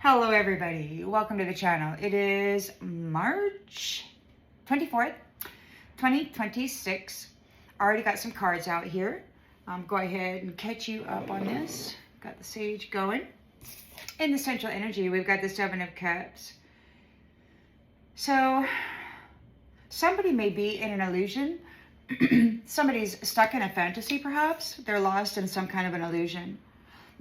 Hello everybody, welcome to the channel. It is March 24th, 2026. Already got some cards out here. Go ahead and catch you up on this. Got the sage going. In the central energy, we've got the Seven of Cups. So, somebody may be in an illusion. Somebody's stuck in a fantasy perhaps. They're lost in some kind of an illusion.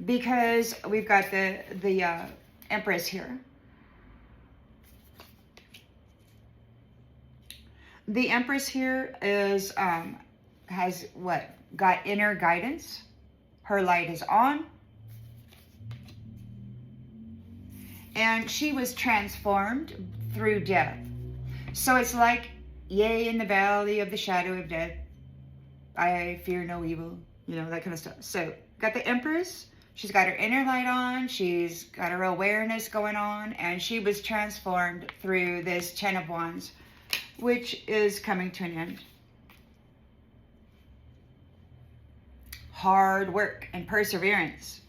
Because we've got the Empress here. The Empress here is has got inner guidance. Her light is on. And she was transformed through death. So it's like, yea, in the valley of the shadow of death, I fear no evil. You know, that kind of stuff. So, got the Empress. She's got her inner light on. She's got her awareness going on. And she was transformed through this Ten of Wands, which is coming to an end. Hard work and perseverance.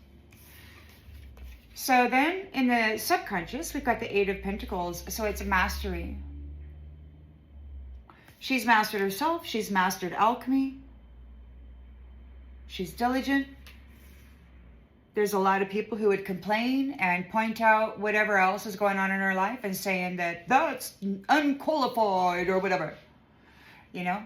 So then in the subconscious, we've got the Eight of Pentacles. So it's mastery. She's mastered herself. She's mastered alchemy. She's diligent. There's a lot of people who would complain and point out whatever else is going on in her life and saying that that's unqualified or whatever, you know.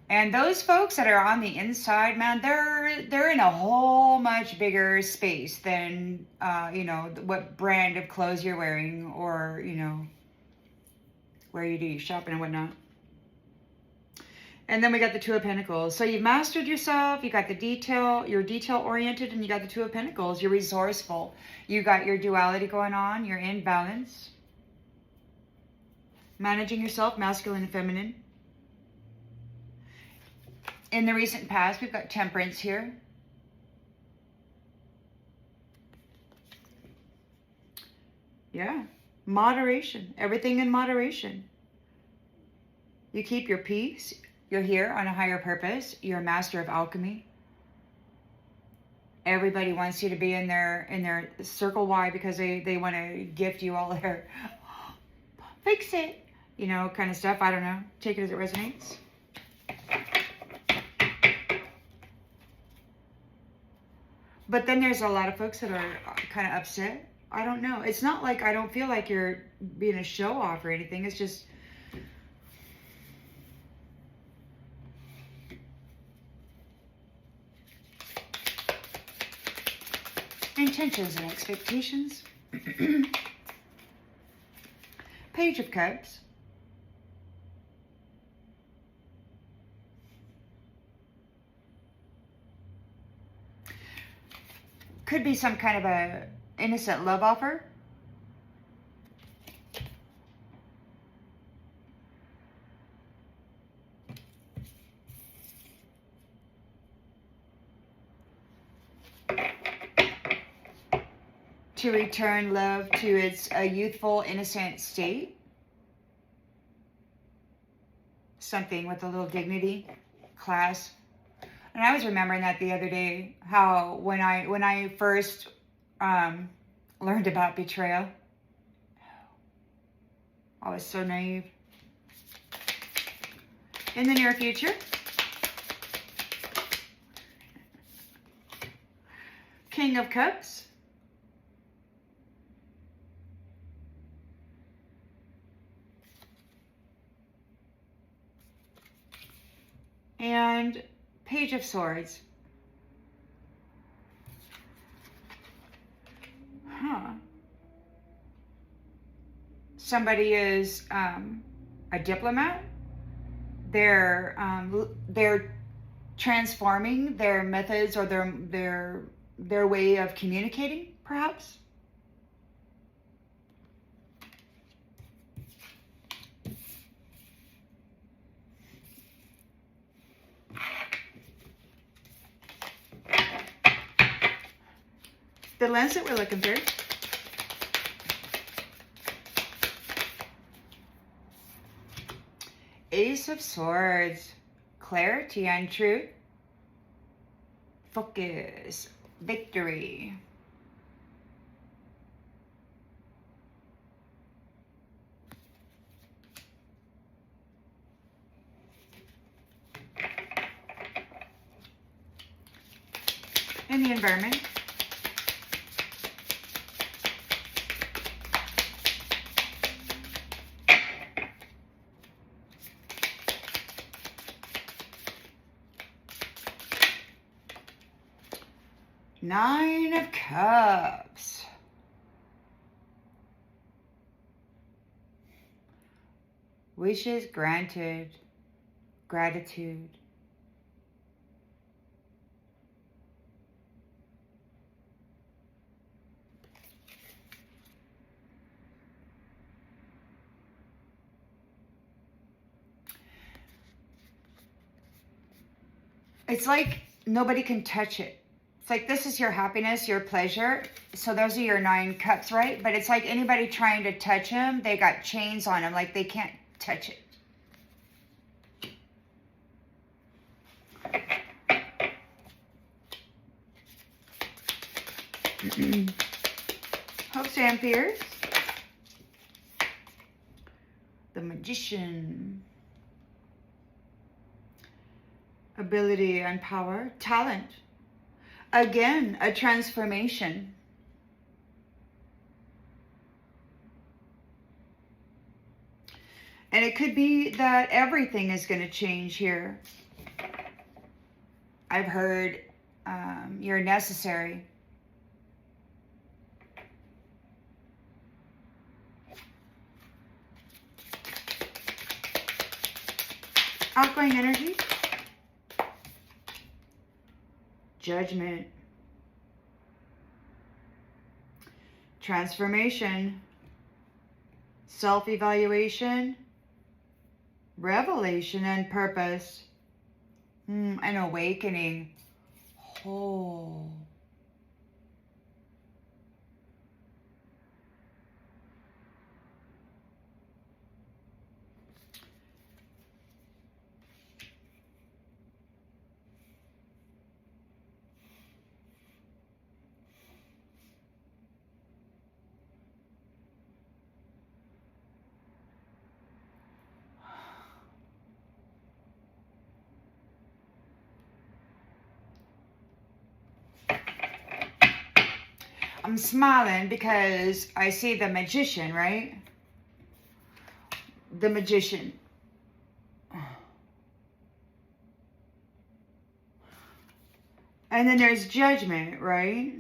And those folks that are on the inside, man, they're in a whole much bigger space than, you know, what brand of clothes you're wearing or, you know, where you do your shopping and whatnot. And then we got the Two of Pentacles. So you've mastered yourself. You got the detail. You're detail-oriented, and you got the Two of Pentacles. You're resourceful. You got your duality going on. You're in balance. Managing yourself, masculine and feminine. In the recent past, we've got temperance here. Yeah. Moderation. Everything in moderation. You keep your peace. You're here on a higher purpose. You're a master of alchemy. Everybody wants you to be in their circle. Why? Because they want to gift you all their fix it, you know, kind of stuff. I don't know. Take it as it resonates. But then there's a lot of folks that are kind of upset. I don't know. It's not like I don't feel like you're being a show off or anything. It's just intentions and expectations. Page of Cups. Could be some kind of a innocent love offer. To return love to its youthful, innocent state. Something with a little dignity, class. And I was remembering that the other day, how when I first learned about betrayal, I was so naive. In the near future, King of Cups. And Page of Swords. Somebody is a diplomat. They're transforming their methods or their way of communicating, perhaps. The lens that we're looking through. Ace of Swords. Clarity and truth. Focus. Victory. in the environment. Nine of Cups. Wishes granted. Gratitude. It's like nobody can touch it. It's like this is your happiness, your pleasure. So those are your 9 cups, right? But it's like anybody trying to touch them, they got chains on them, like they can't touch it. Hopes and fears. The Magician. Ability and power. Talent. Again, a transformation. And it could be that everything is going to change here. I've heard you're necessary. Outgoing energy. Judgment. Transformation. Self-evaluation. Revelation and purpose. An awakening. Oh. I'm smiling because I see the Magician, right? The Magician. And then there's Judgment, right?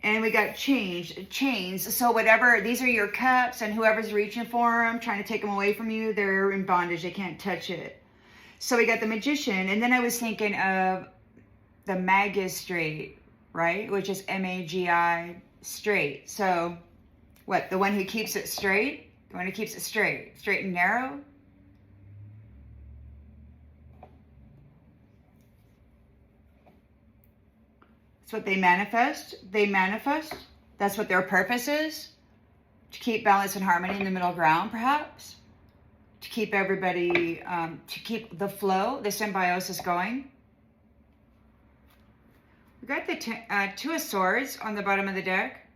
And we got chains. So whatever, these are your cups, and whoever's reaching for them, trying to take them away from you, they're in bondage. They can't touch it. So we got the Magician. And then I was thinking of the Magistrate, right? Which is M-A-G-I, straight. So what? The one who keeps it straight? The one who keeps it straight and narrow? That's what they manifest. That's what their purpose is. To keep balance and harmony in the middle ground, perhaps. To keep everybody, to keep the flow, the symbiosis going. We got the 2 of Swords on the bottom of the deck.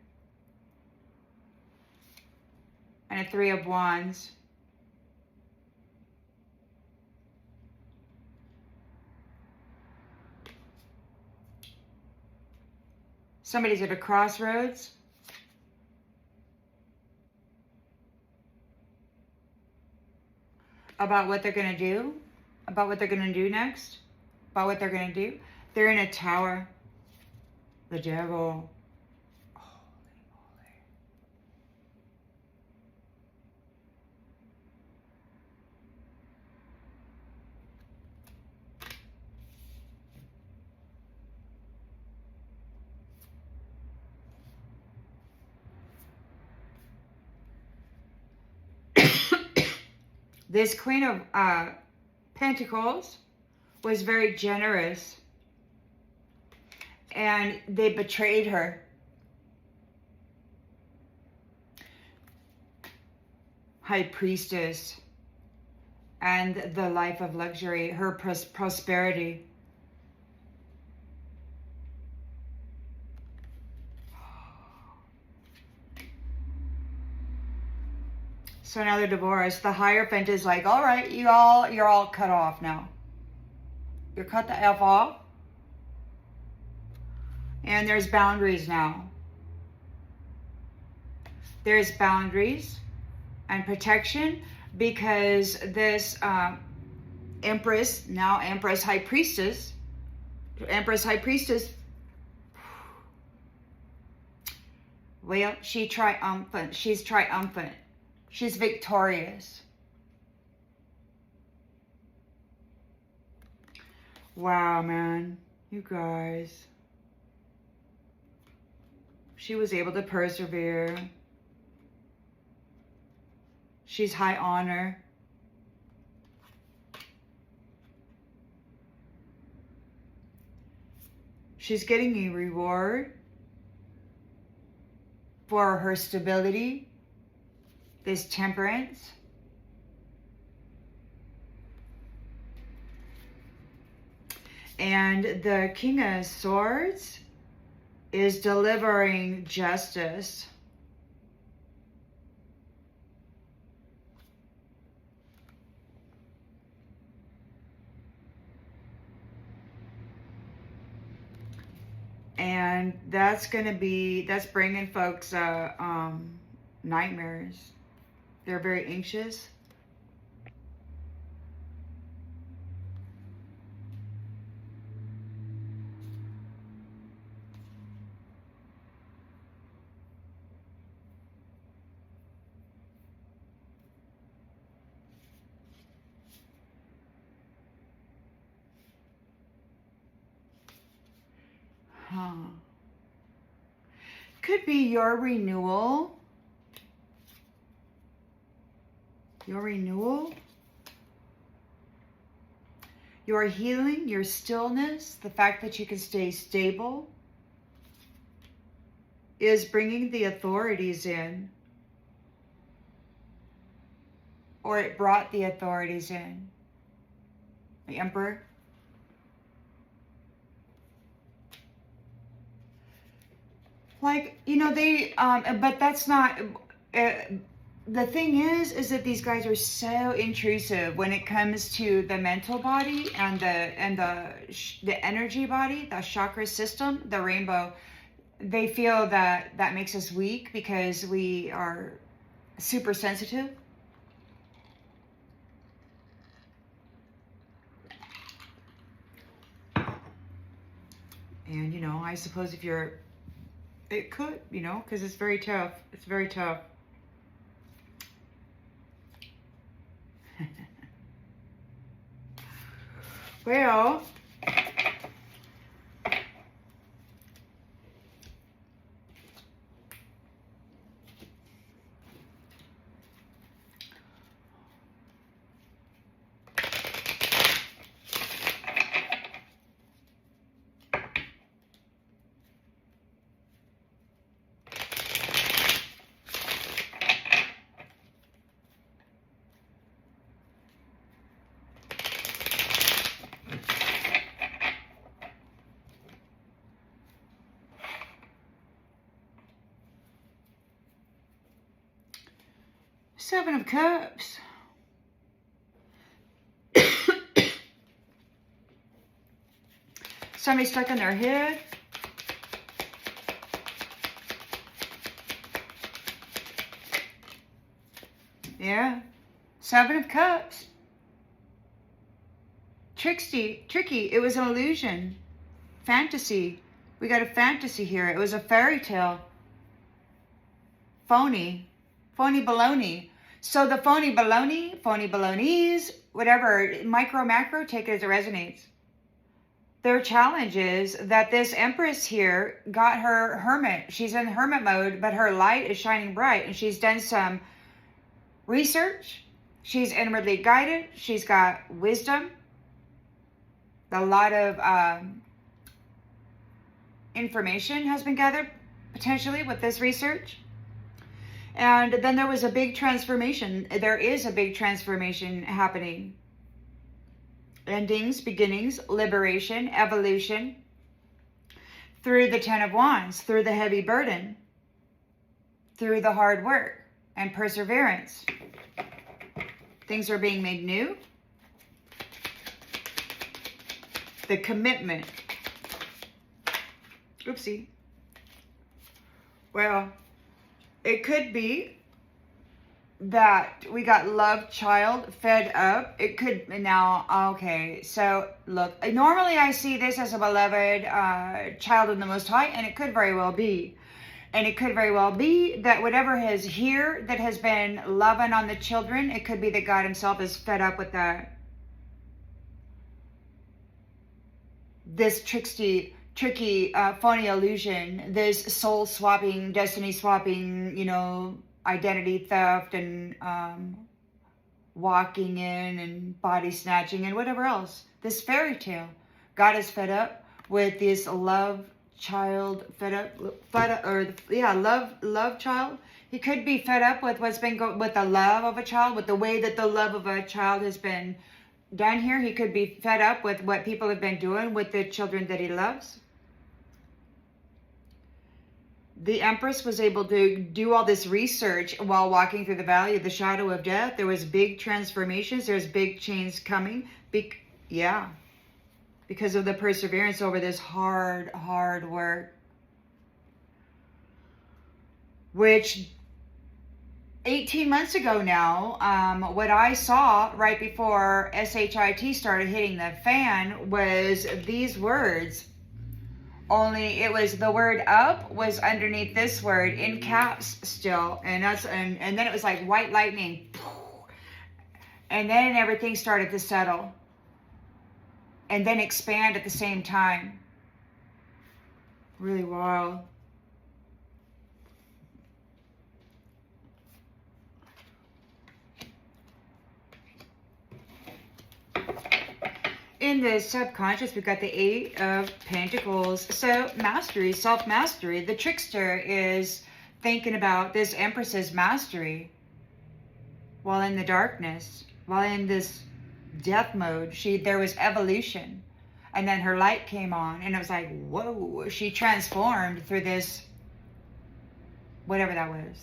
And a 3 of Wands. Somebody's at a crossroads. About what they're going to do. About what they're going to do next. About what they're going to do. They're in a tower. The devil. Holy moly. This Queen of Pentacles was very generous. And they betrayed her. High Priestess. And the life of luxury. Her prosperity. So now they're divorced. The Hierophant is like, all right, you're all cut off now. You're cut the F off. And there's boundaries now. There's boundaries and protection because this Empress, now Empress High Priestess, well, she's triumphant. She's victorious. Wow, man. You guys. She was able to persevere. She's high honor. She's getting a reward for her stability, this temperance. And the King of Swords is delivering justice. And that's bringing folks nightmares. They're very anxious. Could be your renewal. Your healing, your stillness, the fact that you can stay stable is bringing the authorities in. Or it brought the authorities in. The Emperor. Like, you know, but that's not, the thing is that these guys are so intrusive when it comes to the mental body and the energy body, the chakra system, the rainbow. They feel that makes us weak because we are super sensitive. And, you know, I suppose if you're, it could, you know, because it's very tough. It's very tough. Well, Seven of Cups. Somebody stuck in their head. Yeah. Seven of Cups. Tricky. It was an illusion. Fantasy. We got a fantasy here. It was a fairy tale. Phony baloney. So the phony balonies, whatever, micro, macro, take it as it resonates. Their challenge is that this Empress here got her hermit. She's in hermit mode, but her light is shining bright. And she's done some research. She's inwardly guided. She's got wisdom. A lot of information has been gathered, potentially, with this research. And then there was a big transformation. There is a big transformation happening. Endings, beginnings, liberation, evolution. Through the Ten of Wands, through the heavy burden. Through the hard work and perseverance. Things are being made new. The commitment. Oopsie. Well, it could be that we got love child fed up. It could now. Okay, so look. Normally, I see this as a beloved child of the Most High, and it could very well be. And it could very well be that whatever is here that has been loving on the children, it could be that God Himself is fed up with that. This tricky, phony illusion, this soul swapping, destiny swapping, identity theft and walking in and body snatching and whatever else. This fairy tale. God is fed up with this love child, love child. He could be fed up with what's been with the love of a child, with the way that the love of a child has been done here. He could be fed up with what people have been doing with the children that he loves. The Empress was able to do all this research while walking through the valley of the shadow of death. There was big transformations. There's big change coming. Because of the perseverance over this hard work. Which 18 months ago now, what I saw right before SHIT started hitting the fan was these words. Only it was the word up was underneath this word in caps still. And then it was like white lightning. And then everything started to settle. And then expand at the same time. Really wild. In the subconscious, we've got the Eight of Pentacles. So mastery, self-mastery. The Trickster is thinking about this Empress's mastery while in the darkness, while in this death mode. There was evolution. And then her light came on. And it was like, whoa. She transformed through this, whatever that was.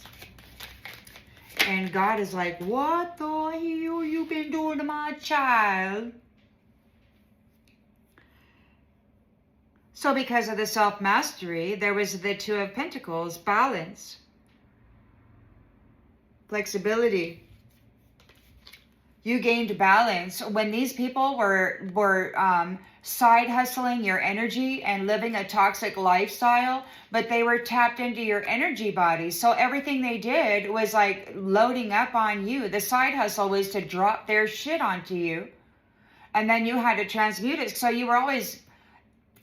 And God is like, what the hell you been doing to my child? So because of the self-mastery, there was the Two of Pentacles, balance, flexibility. You gained balance when these people were side hustling your energy and living a toxic lifestyle, but they were tapped into your energy body. So everything they did was like loading up on you. The side hustle was to drop their shit onto you. And then you had to transmute it. So you were always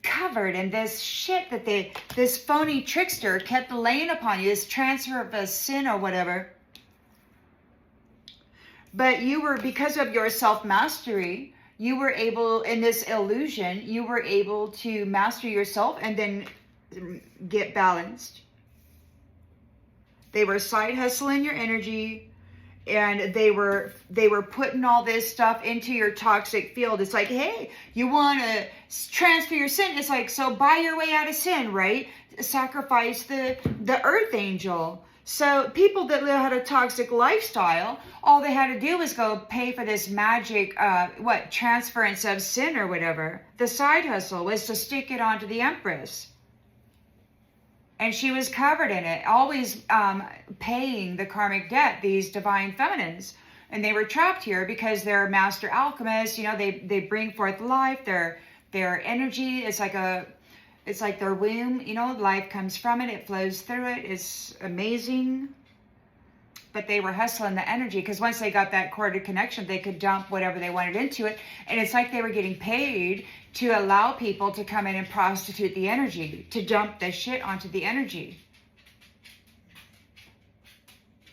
covered in this shit that this phony trickster kept laying upon you, this transfer of a sin or whatever. But you were, because of your self-mastery, you were able, in this illusion, you were able to master yourself and then get balanced. They were side hustling your energy, and they were putting all this stuff into your toxic field. It's like, hey, you want to transfer your sin. It's like, so buy your way out of sin, right? Sacrifice the earth angel. So people that had a toxic lifestyle, all they had to do was go pay for this magic, transference of sin or whatever. The side hustle was to stick it onto the Empress. And she was covered in it, always paying the karmic debt, these divine feminines. And they were trapped here because they're master alchemists. They bring forth life, their energy. It's like their womb, life comes from it. It flows through it. It's amazing. But they were hustling the energy because once they got that corded connection, they could dump whatever they wanted into it. And it's like they were getting paid to allow people to come in and prostitute the energy, to dump the shit onto the energy.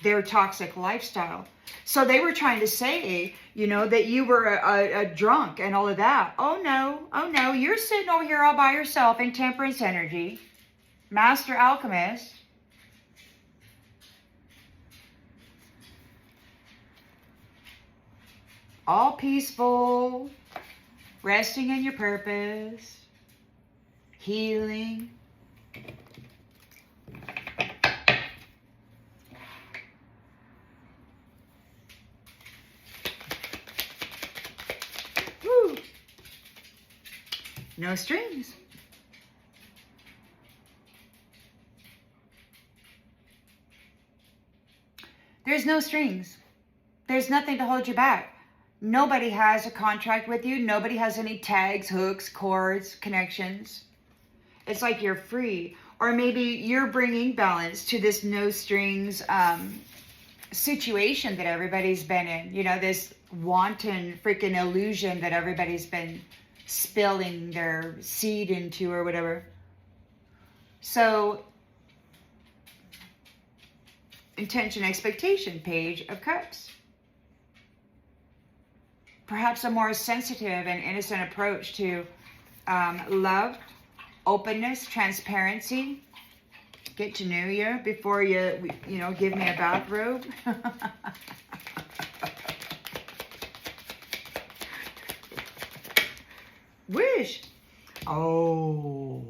Their toxic lifestyle. So they were trying to say, that you were a drunk and all of that. Oh no, you're sitting over here all by yourself in temperance energy. Master alchemist. All peaceful, resting in your purpose, healing. Woo. No strings. There's no strings. There's nothing to hold you back. Nobody has a contract with you. Nobody has any tags, hooks, cords, connections. It's like you're free. Or maybe you're bringing balance to this no strings situation that everybody's been in. You know, this wanton freaking illusion that everybody's been spilling their seed into or whatever. So, intention, expectation, Page of Cups. Perhaps a more sensitive and innocent approach to love, openness, transparency. Get to know you before you give me a bathrobe. Wish. Oh.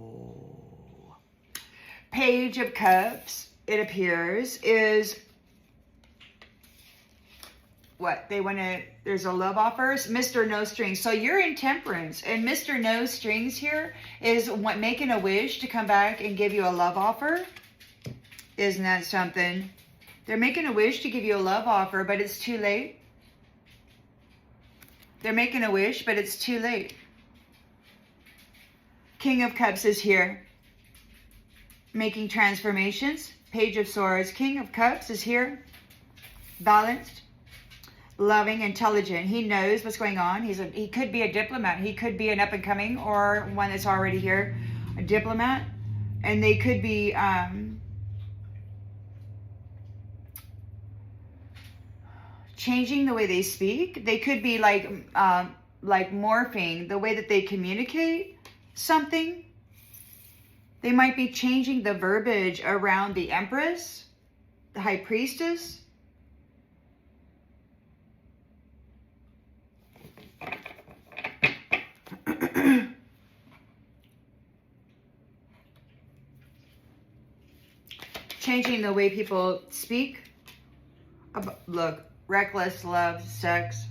Page of Cups, it appears, is what they want to, there's a love offer. Mr. No Strings. So you're in temperance, and Mr. No Strings here is making a wish to come back and give you a love offer. Isn't that something? They're making a wish to give you a love offer, but it's too late. They're making a wish, but it's too late. King of Cups is here, making transformations. Page of Swords. King of Cups is here, balanced, loving, intelligent. He knows what's going on. He could be a diplomat. He could be an up and coming or one that's already here, a diplomat. And they could be changing the way they speak. They could be like morphing the way that they communicate something. They might be changing the verbiage around the Empress, the High Priestess. Changing the way people speak. Look, reckless love, sex.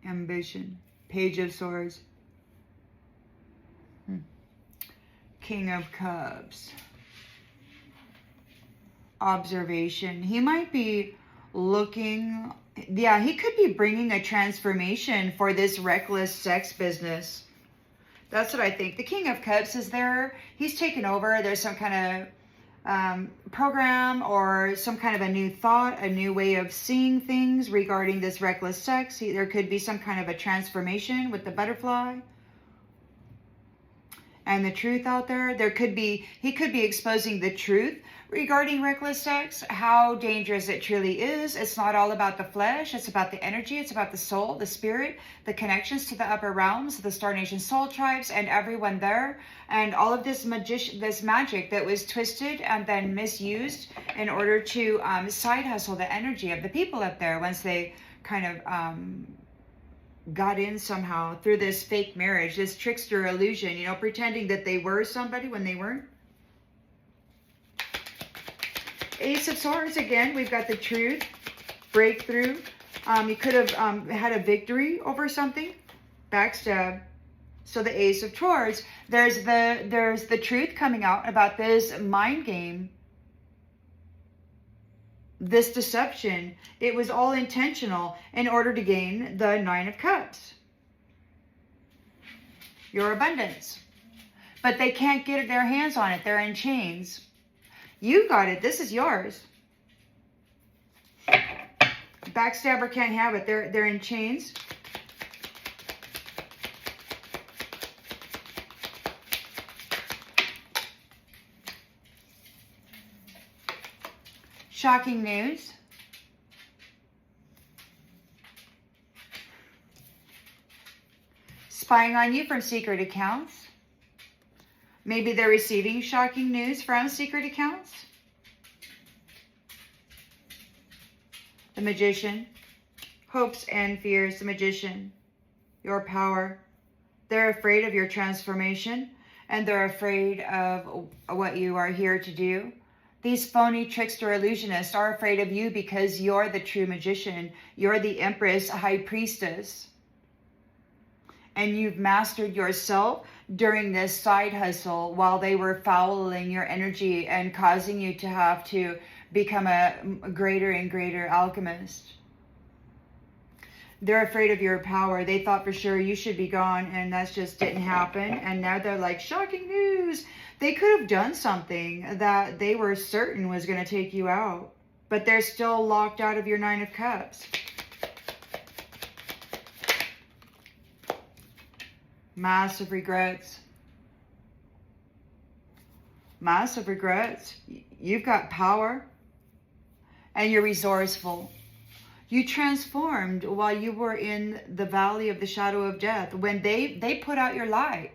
Ambition. Page of Swords. King of Cups. Observation. He might be looking, yeah, he could be bringing a transformation for this reckless sex business. That's what I think. The King of Cups is there. He's taken over. There's some kind of program or some kind of a new thought, a new way of seeing things regarding this reckless sex. There could be some kind of a transformation with the butterfly and the truth out there. He could be exposing the truth regarding reckless sex, how dangerous it truly is. It's not all about the flesh. It's about the energy. It's about the soul, the spirit, the connections to the upper realms, the Star Nation soul tribes, and everyone there. And all of this magic that was twisted and then misused in order to side hustle the energy of the people up there once they kind of got in somehow through this fake marriage, this trickster illusion, pretending that they were somebody when they weren't. Ace of Swords, again, we've got the truth, breakthrough. You could have had a victory over something, backstab. So the Ace of Swords, there's the truth coming out about this mind game, this deception. It was all intentional in order to gain the Nine of Cups, your abundance. But they can't get their hands on it. They're in chains. You got it. This is yours. Backstabber can't have it. They're in chains. Shocking news. Spying on you from secret accounts. Maybe they're receiving shocking news from secret accounts. The Magician. Hopes and fears. The Magician. Your power. They're afraid of your transformation. And they're afraid of what you are here to do. These phony trickster illusionists are afraid of you because you're the true magician. You're the Empress, High Priestess. And you've mastered yourself during this side hustle while they were fouling your energy and causing you to have to become a greater and greater alchemist. They're afraid of your power. They thought for sure you should be gone, and that just didn't happen. And now they're like, shocking news. They could have done something that they were certain was going to take you out, but they're still locked out of your Nine of Cups. Massive regrets. Massive regrets. You've got power and you're resourceful. You transformed while you were in the valley of the shadow of death when they put out your light,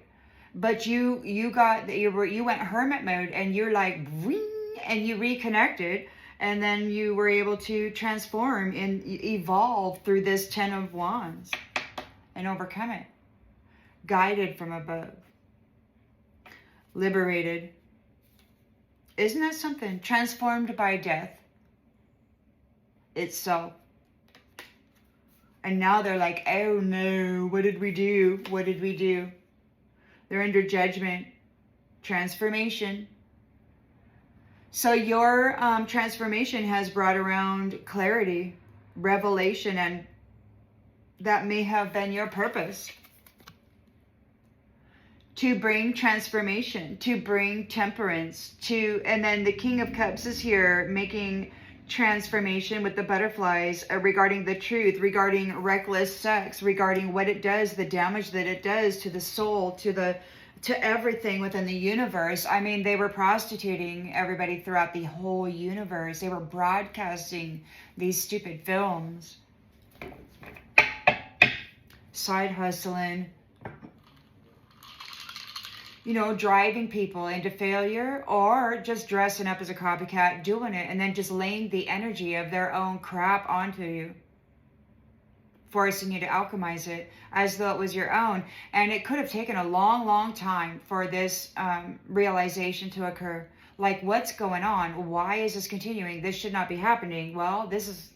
but you went hermit mode, and you're like ring, and you reconnected, and then you were able to transform and evolve through this 10 of Wands and overcome it. Guided from above. Liberated. Isn't that something? Transformed by death itself. And now they're like, oh no, what did we do? What did we do? They're under judgment. Transformation. So your transformation has brought around clarity, revelation, and that may have been your purpose. To bring transformation, to bring temperance, and then the King of Cups is here making transformation with the butterflies regarding the truth, regarding reckless sex, regarding what it does, the damage that it does to the soul, to everything within the universe. I mean, they were prostituting everybody throughout the whole universe. They were broadcasting these stupid films. Side hustling. You know, driving people into failure, or just dressing up as a copycat, doing it, and then just laying the energy of their own crap onto you. Forcing you to alchemize it as though it was your own. And it could have taken a long, long time for this realization to occur. Like, what's going on? Why is this continuing? This should not be happening. Well, this is...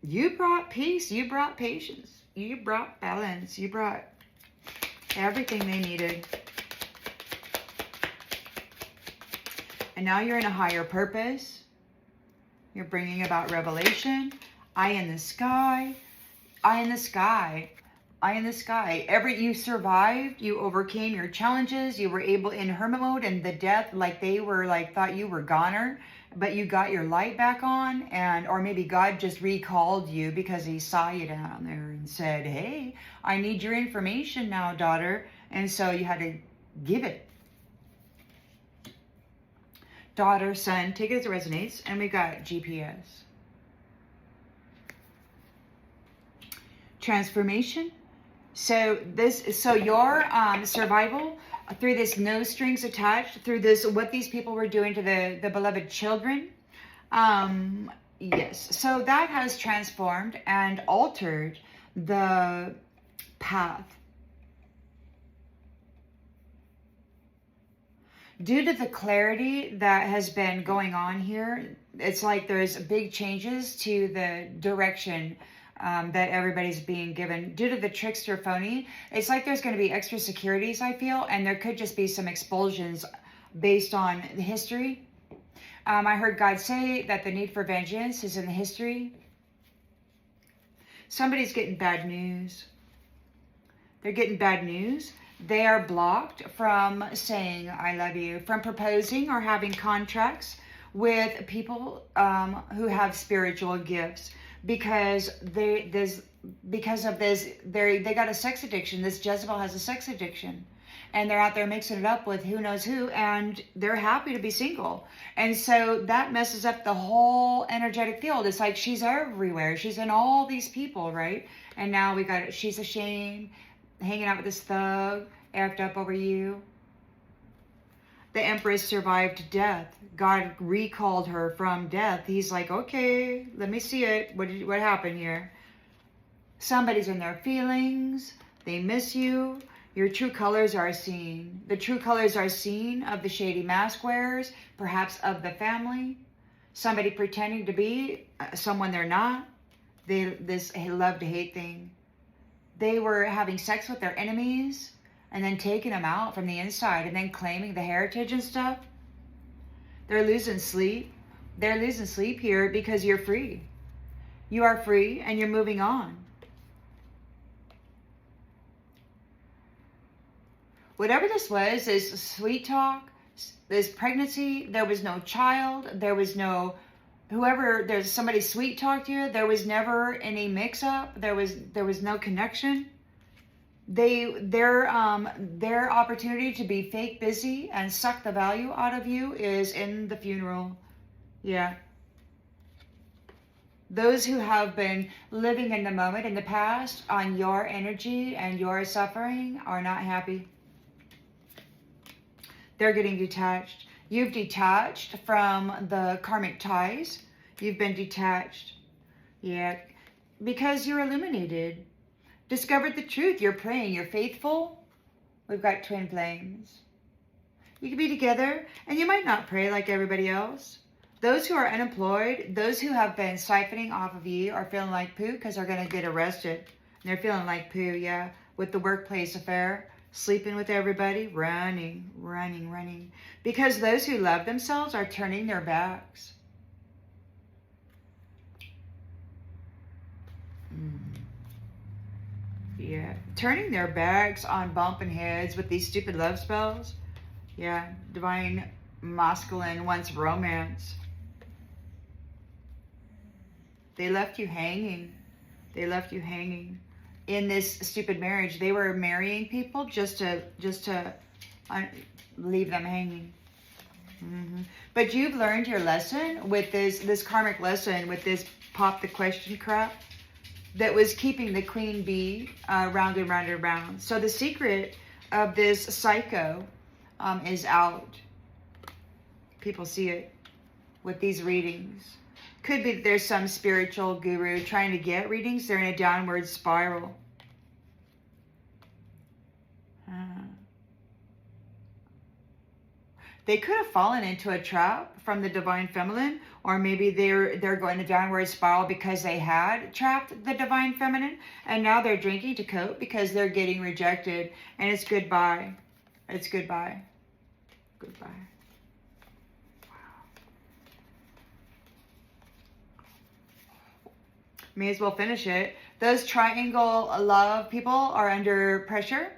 You brought peace, you brought patience, you brought balance, you brought everything they needed. And now you're in a higher purpose. You're bringing about revelation. Eye in the sky, eye in the sky, eye in the sky. You survived, you overcame your challenges, you were able in hermit mode, and the death, like they were like, thought you were goner. But you got your light back on, or maybe God just recalled you because he saw you down there and said, hey, I need your information now, daughter. And so you had to give it. Daughter, son, take it as it resonates. And we got GPS. Transformation. So your survival through this no strings attached, through this, what these people were doing to the beloved children. Yes, so that has transformed and altered the path. Due to the clarity that has been going on here, it's like there's big changes to the direction that everybody's being given. Due to the trickster phony, it's like there's going to be extra securities, I feel, and there could just be some expulsions based on the history. I heard God say that the need for vengeance is in the history. Somebody's getting bad news. They're getting bad news. They are blocked from saying I love you, from proposing or having contracts with people who have spiritual gifts. Because they got a sex addiction. This Jezebel has a sex addiction, and they're out there mixing it up with who knows who, and they're happy to be single. And so that messes up the whole energetic field. It's like she's everywhere. She's in all these people, right? And now we got she's ashamed, hanging out with this thug, act up over you. The Empress survived death. God recalled her from death. He's like, okay, let me see it. What happened here? Somebody's in their feelings. They miss you. Your true colors are seen. The true colors are seen of the shady mask wearers, perhaps of the family. somebody pretending to be someone they're not. This love to hate thing. They were having sex with their enemies and then taking them out from the inside and then claiming the heritage and stuff. They're losing sleep. They're losing sleep here because you're free. You are free and you're moving on. Whatever this was, this sweet talk, this pregnancy, there was no child, there was no, whoever, there's somebody sweet talked you, there was never any mix up, there was no connection. Their opportunity to be fake busy and suck the value out of you is in the funeral. Yeah. Those who have been living in the moment in the past on your energy and your suffering are not happy. They're getting detached. You've detached from the karmic ties. You've been detached. Yeah. Because you're illuminated. Discovered the truth. You're praying. You're faithful. We've got twin flames. You can be together and you might not pray like everybody else. Those who are unemployed, those who have been siphoning off of you are feeling like poo because they're going to get arrested. And they're feeling like poo, yeah, with the workplace affair. Sleeping with everybody, running. Because those who love themselves are turning their backs. Yeah, turning their backs on bumping heads with these stupid love spells. Yeah, divine masculine wants romance. They left you hanging. They left you hanging. In this stupid marriage, they were marrying people just to leave them hanging. But you've learned your lesson with this karmic lesson with this pop the question crap that was keeping the queen bee round and round and round. So the secret of this psycho is out. People see it with these readings. Could be that there's some spiritual guru trying to get readings. They're in a downward spiral. They could have fallen into a trap from the divine feminine, or maybe they're going a downward spiral because they had trapped the divine feminine, and now they're drinking to cope because they're getting rejected, and it's goodbye. It's goodbye. Goodbye. May as well finish it. Those triangle love people are under pressure.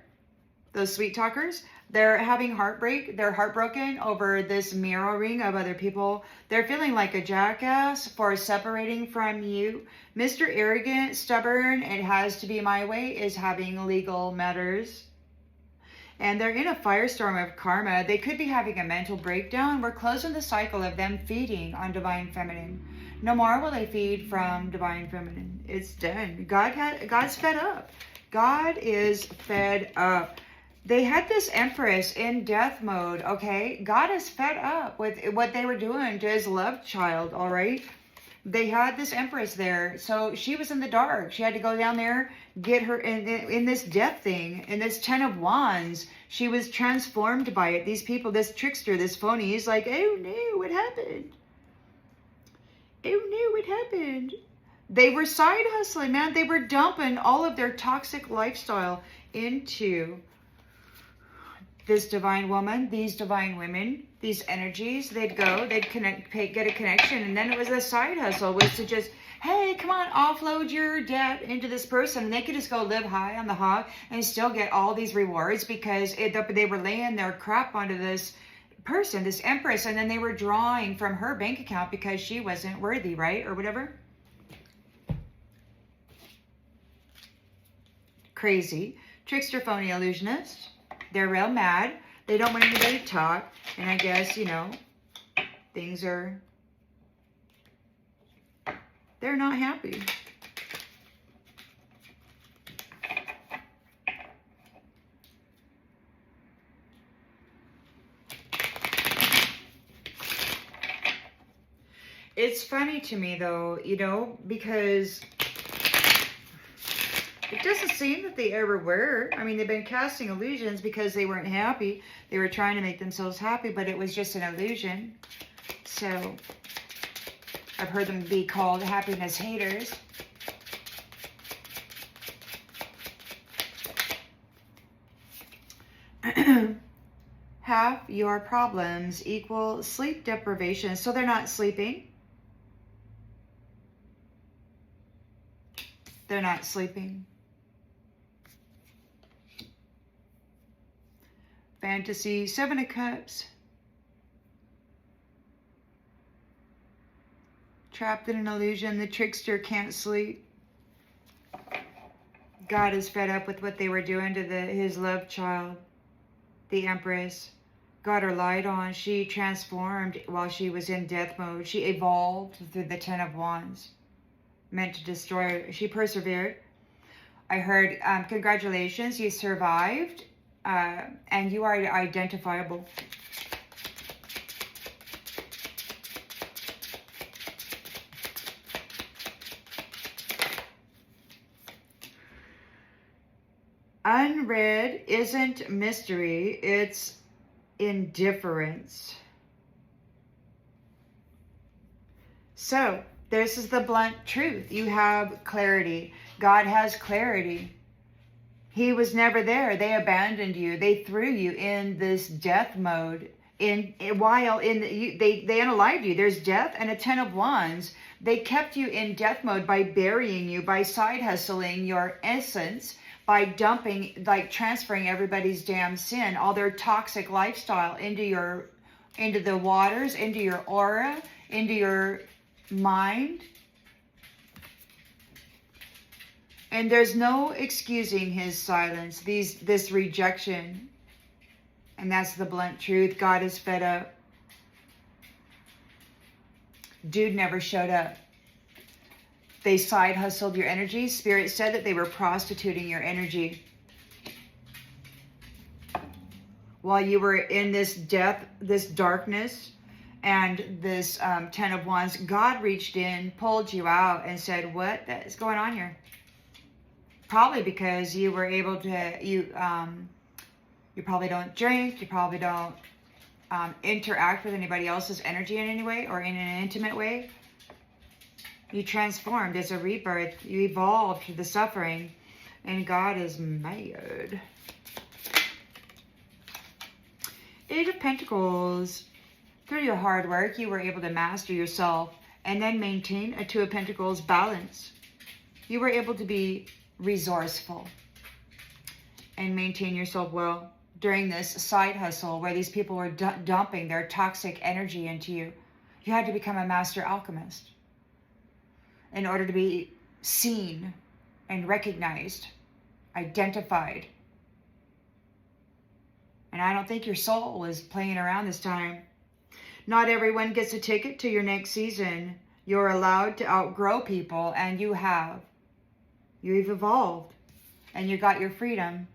Those sweet talkers, they're having heartbreak. They're heartbroken over this mirroring of other people. They're feeling like a jackass for separating from you. Mr. Arrogant, stubborn, it has to be my way is having legal matters. And they're in a firestorm of karma. They could be having a mental breakdown. We're closing the cycle of them feeding on divine feminine. No more will they feed from divine feminine. It's done. God's fed up. God is fed up. They had this empress in death mode, okay? God is fed up with what they were doing to his love child, all right? They had this empress there, so she was in the dark. She had to go down there, get her in this death thing, in this 10 of wands. She was transformed by it. These people, this trickster, this phony, he's like, oh no, what happened? Oh no, what happened? They were side hustling, man. They were dumping all of their toxic lifestyle into this divine woman, these divine women, these energies. They'd go, they'd connect, get a connection, and then it was a side hustle, was to just, hey, come on, offload your debt into this person, and they could just go live high on the hog and still get all these rewards because they were laying their crap onto this person, this empress, and then they were drawing from her bank account because she wasn't worthy, right, or whatever. Crazy. Trickster, phony, illusionist. They're real mad. They don't want anybody to talk. And I guess, you know, things are, they're not happy. It's funny to me, though, you know, because it doesn't seem that they ever were. I mean, they've been casting illusions because they weren't happy. They were trying to make themselves happy, but it was just an illusion. So, I've heard them be called happiness haters. Half your problems equal sleep deprivation. So they're not sleeping. They're not sleeping. Fantasy, 7 of Cups. Trapped in an illusion. The trickster can't sleep. God is fed up with what they were doing to his love child, the Empress. Got her light on. She transformed while she was in death mode. She evolved through the 10 of Wands. Meant to destroy her. She persevered. I heard, congratulations, you survived, and you are identifiable. Unread isn't mystery, it's indifference. So, this is the blunt truth. You have clarity. God has clarity. He was never there. They abandoned you. They threw you in this death mode. They unalived you. There's death and a 10 of Wands. They kept you in death mode by burying you, by side hustling your essence, by dumping, like transferring everybody's damn sin, all their toxic lifestyle into the waters, into your aura, into your mind. And there's no excusing his silence, this rejection. And that's the blunt truth. God is fed up. Dude never showed up. They side hustled your energy. Spirit said that they were prostituting your energy. While you were in this death, this darkness, and this 10 of Wands, God reached in, pulled you out, and said, what is going on here? Probably because you were able to, you probably don't drink, you probably don't interact with anybody else's energy in any way or in an intimate way. You transformed as a rebirth. You evolved through the suffering, and God is mad. 8 of Pentacles. Through your hard work, you were able to master yourself and then maintain a 2 of Pentacles balance. You were able to be resourceful and maintain yourself well during this side hustle where these people were dumping their toxic energy into you. You had to become a master alchemist in order to be seen and recognized, identified. And I don't think your soul was playing around this time. Not everyone gets a ticket to your next season. You're allowed to outgrow people, and you have. You've evolved, and you got your freedom.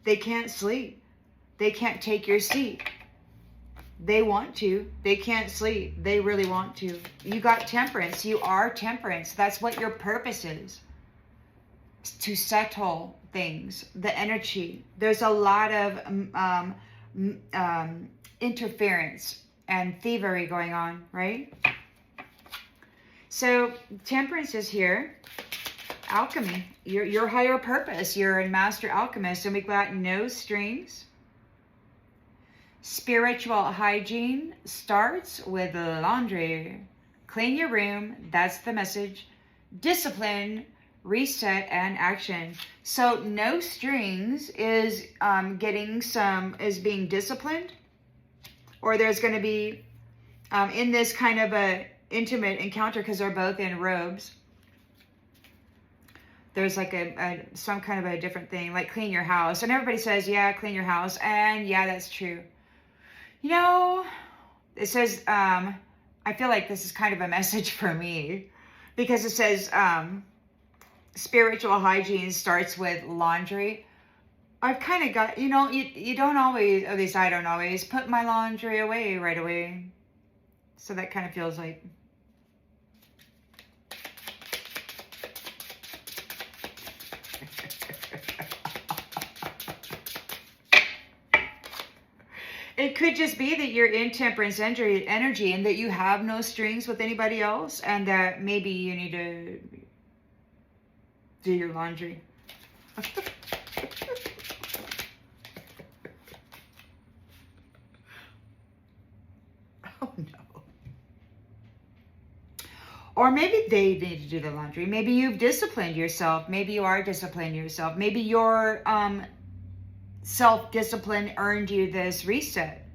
They can't sleep. They can't take your seat. They want to. They can't sleep. They really want to. You got temperance. You are temperance. That's what your purpose is. To settle things, the energy. There's a lot of interference and thievery going on, right? So temperance is here. Alchemy, your higher purpose. You're a master alchemist, and we've got no strings. Spiritual hygiene starts with laundry. Clean your room. That's the message. Discipline, reset, and action. So no strings is being disciplined, or there's going to be in this kind of a intimate encounter, because they're both in robes. There's like some kind of a different thing, like clean your house, and everybody says, yeah, clean your house, and yeah, that's true. You know, it says, I feel like this is kind of a message for me, because it says, spiritual hygiene starts with laundry. I've kind of got, you don't always, at least I don't always, put my laundry away right away. So that kind of feels like, It could just be that you're in temperance energy and that you have no strings with anybody else, and that maybe you need to do your laundry. Oh no. Or maybe they need to do the laundry. Maybe you've disciplined yourself. Maybe you are disciplining yourself. Maybe your self-discipline earned you this reset.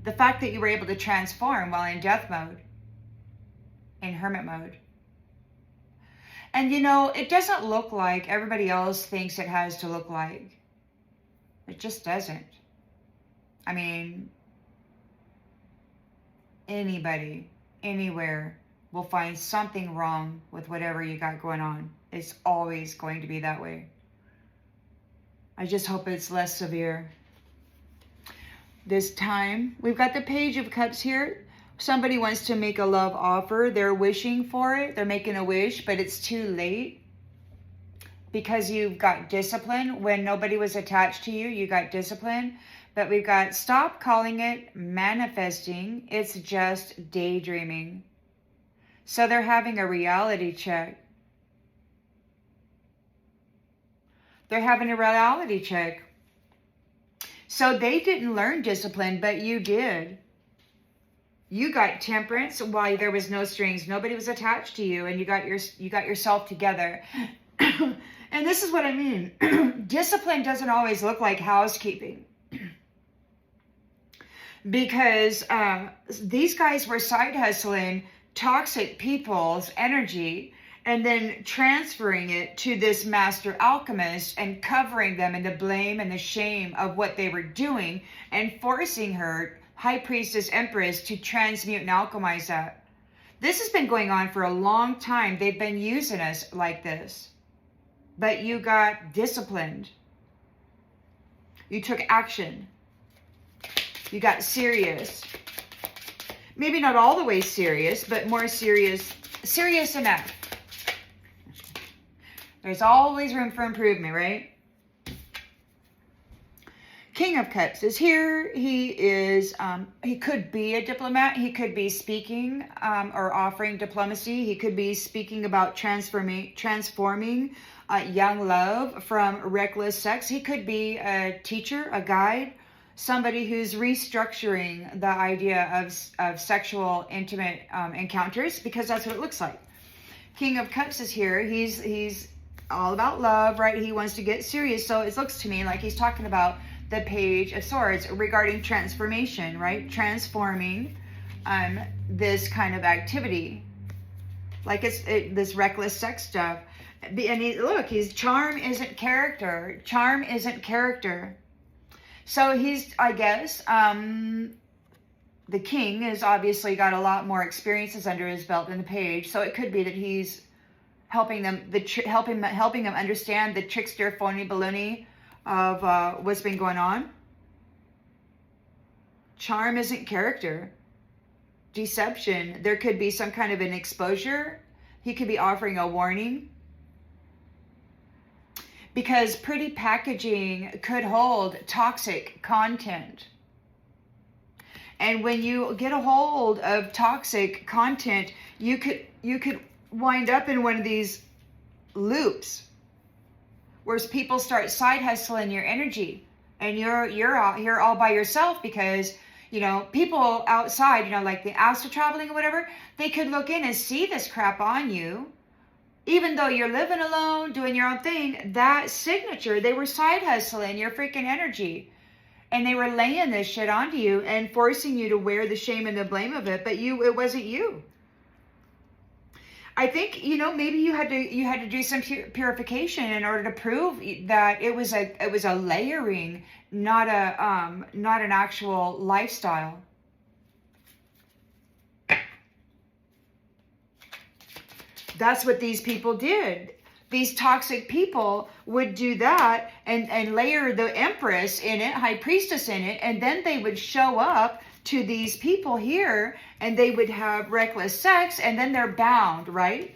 The fact that you were able to transform while in death mode, in hermit mode. And you know, it doesn't look like everybody else thinks it has to look like. It just doesn't. I mean, anybody, anywhere will find something wrong with whatever you got going on. It's always going to be that way. I just hope it's less severe. This time, we've got the Page of Cups here. Somebody wants to make a love offer. They're wishing for it. They're making a wish, but it's too late. Because you've got discipline. When nobody was attached to you, you got discipline. But we've got stop calling it manifesting. It's just daydreaming. So they're having a reality check. They're having a reality check. So they didn't learn discipline, but you did. You got temperance while there was no strings. Nobody was attached to you, and you got yourself together. And this is what I mean. Discipline doesn't always look like housekeeping. Because these guys were side hustling toxic people's energy and then transferring it to this master alchemist and covering them in the blame and the shame of what they were doing and forcing her, High Priestess Empress, to transmute and alchemize that. This has been going on for a long time. They've been using us like this. But you got disciplined. You took action. You got serious. Maybe not all the way serious, but more serious enough. There's always room for improvement, right? King of Cups is here. He is, he could be a diplomat. He could be speaking or offering diplomacy. He could be speaking about transforming young love from reckless sex. He could be a teacher, a guide, somebody who's restructuring the idea of sexual intimate encounters, because that's what it looks like. King of Cups is here. He's all about love, right? He wants to get serious. So it looks to me like he's talking about the Page of Swords regarding transformation, right? Transforming this kind of activity. Like it's this reckless sex stuff. And his charm isn't character. Charm isn't character. So he's, I guess, the king has obviously got a lot more experiences under his belt than the page. So it could be that he's helping them, helping them understand the trickster, phony baloney of what's been going on. Charm isn't character. Deception. There could be some kind of an exposure. He could be offering a warning. Because pretty packaging could hold toxic content. And when you get a hold of toxic content, you could wind up in one of these loops where people start side hustling your energy, and you're out here all by yourself because, you know, people outside, you know, like the astral traveling or whatever, they could look in and see this crap on you. Even though you're living alone, doing your own thing, that signature, they were side hustling your freaking energy. And they were laying this shit onto you and forcing you to wear the shame and the blame of it, but it wasn't you. I think, you know, maybe you had to do some purification in order to prove that it was a layering, not an actual lifestyle. That's what these people did. These toxic people would do that and layer the Empress in it, High Priestess in it, and then they would show up to these people here and they would have reckless sex, and then they're bound, right?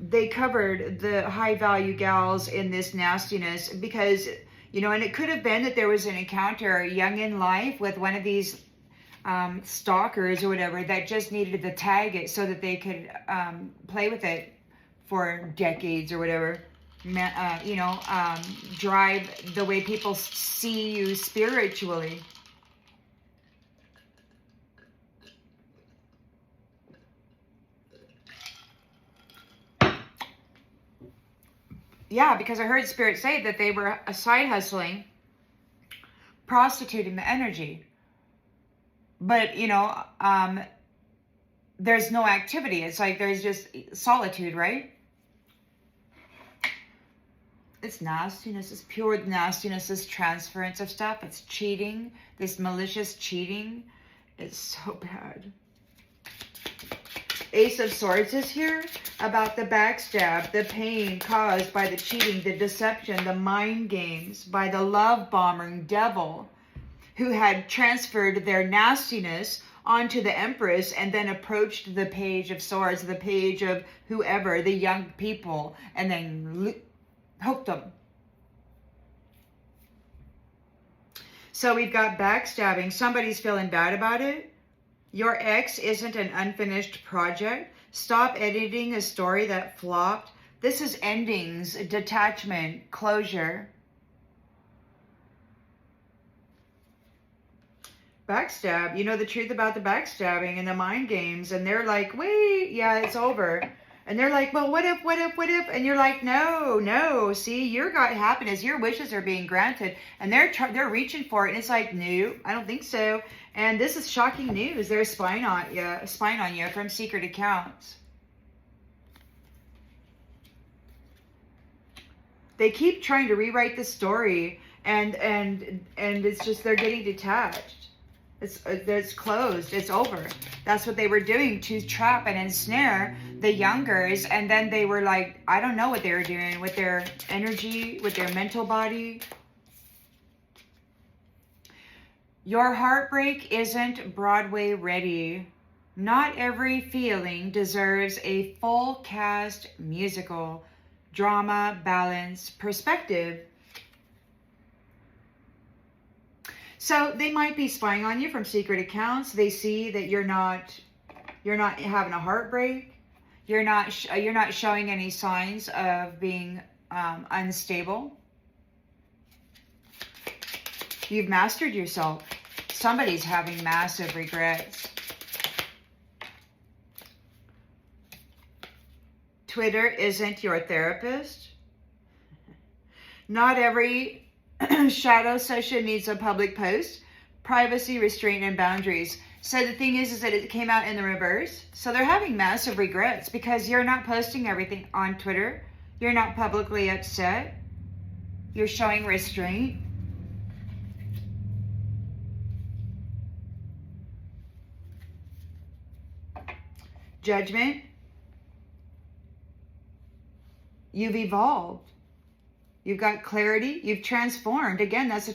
they covered the high value gals in this nastiness because, you know, and it could have been that there was an encounter young in life with one of these stalkers or whatever that just needed to tag it so that they could play with it for decades or whatever. You know, drive the way people see you spiritually. Yeah, because I heard Spirit say that they were side hustling, prostituting the energy. But, you know, there's no activity. It's like there's just solitude, right? It's nastiness. It's pure nastiness. This transference of stuff. It's cheating. This malicious cheating. It's so bad. Ace of Swords is here about the backstab, the pain caused by the cheating, the deception, the mind games, by the love bombing devil who had transferred their nastiness onto the Empress and then approached the Page of Swords, the page of whoever, the young people, and then hooked them. So we've got backstabbing. Somebody's feeling bad about it. Your ex isn't an unfinished project. Stop editing a story that flopped. This is endings, detachment, closure. Backstab. You know the truth about the backstabbing and the mind games. And they're like, wait, yeah, it's over. And they're like, well, what if? And you're like, no. See, you got happiness. Your wishes are being granted. And they're reaching for it. And it's like, no, I don't think so. And this is shocking news. They're spying on you from secret accounts. They keep trying to rewrite the story. And it's just, they're getting detached. It's closed. It's over. That's what they were doing to trap and ensnare the youngers. And then they were like, I don't know what they were doing with their energy, with their mental body. Your heartbreak isn't Broadway ready. Not every feeling deserves a full cast musical. Drama, balance, perspective. So they might be spying on you from secret accounts. They see that you're not having a heartbreak. You're not showing any signs of being unstable. You've mastered yourself. Somebody's having massive regrets. Twitter isn't your therapist. Not every shadow session needs a public post. Privacy, restraint, and boundaries. So the thing is that it came out in the reverse. So they're having massive regrets because you're not posting everything on Twitter. You're not publicly upset. You're showing restraint. Judgment. You've evolved. You've got clarity. You've transformed. Again, that's a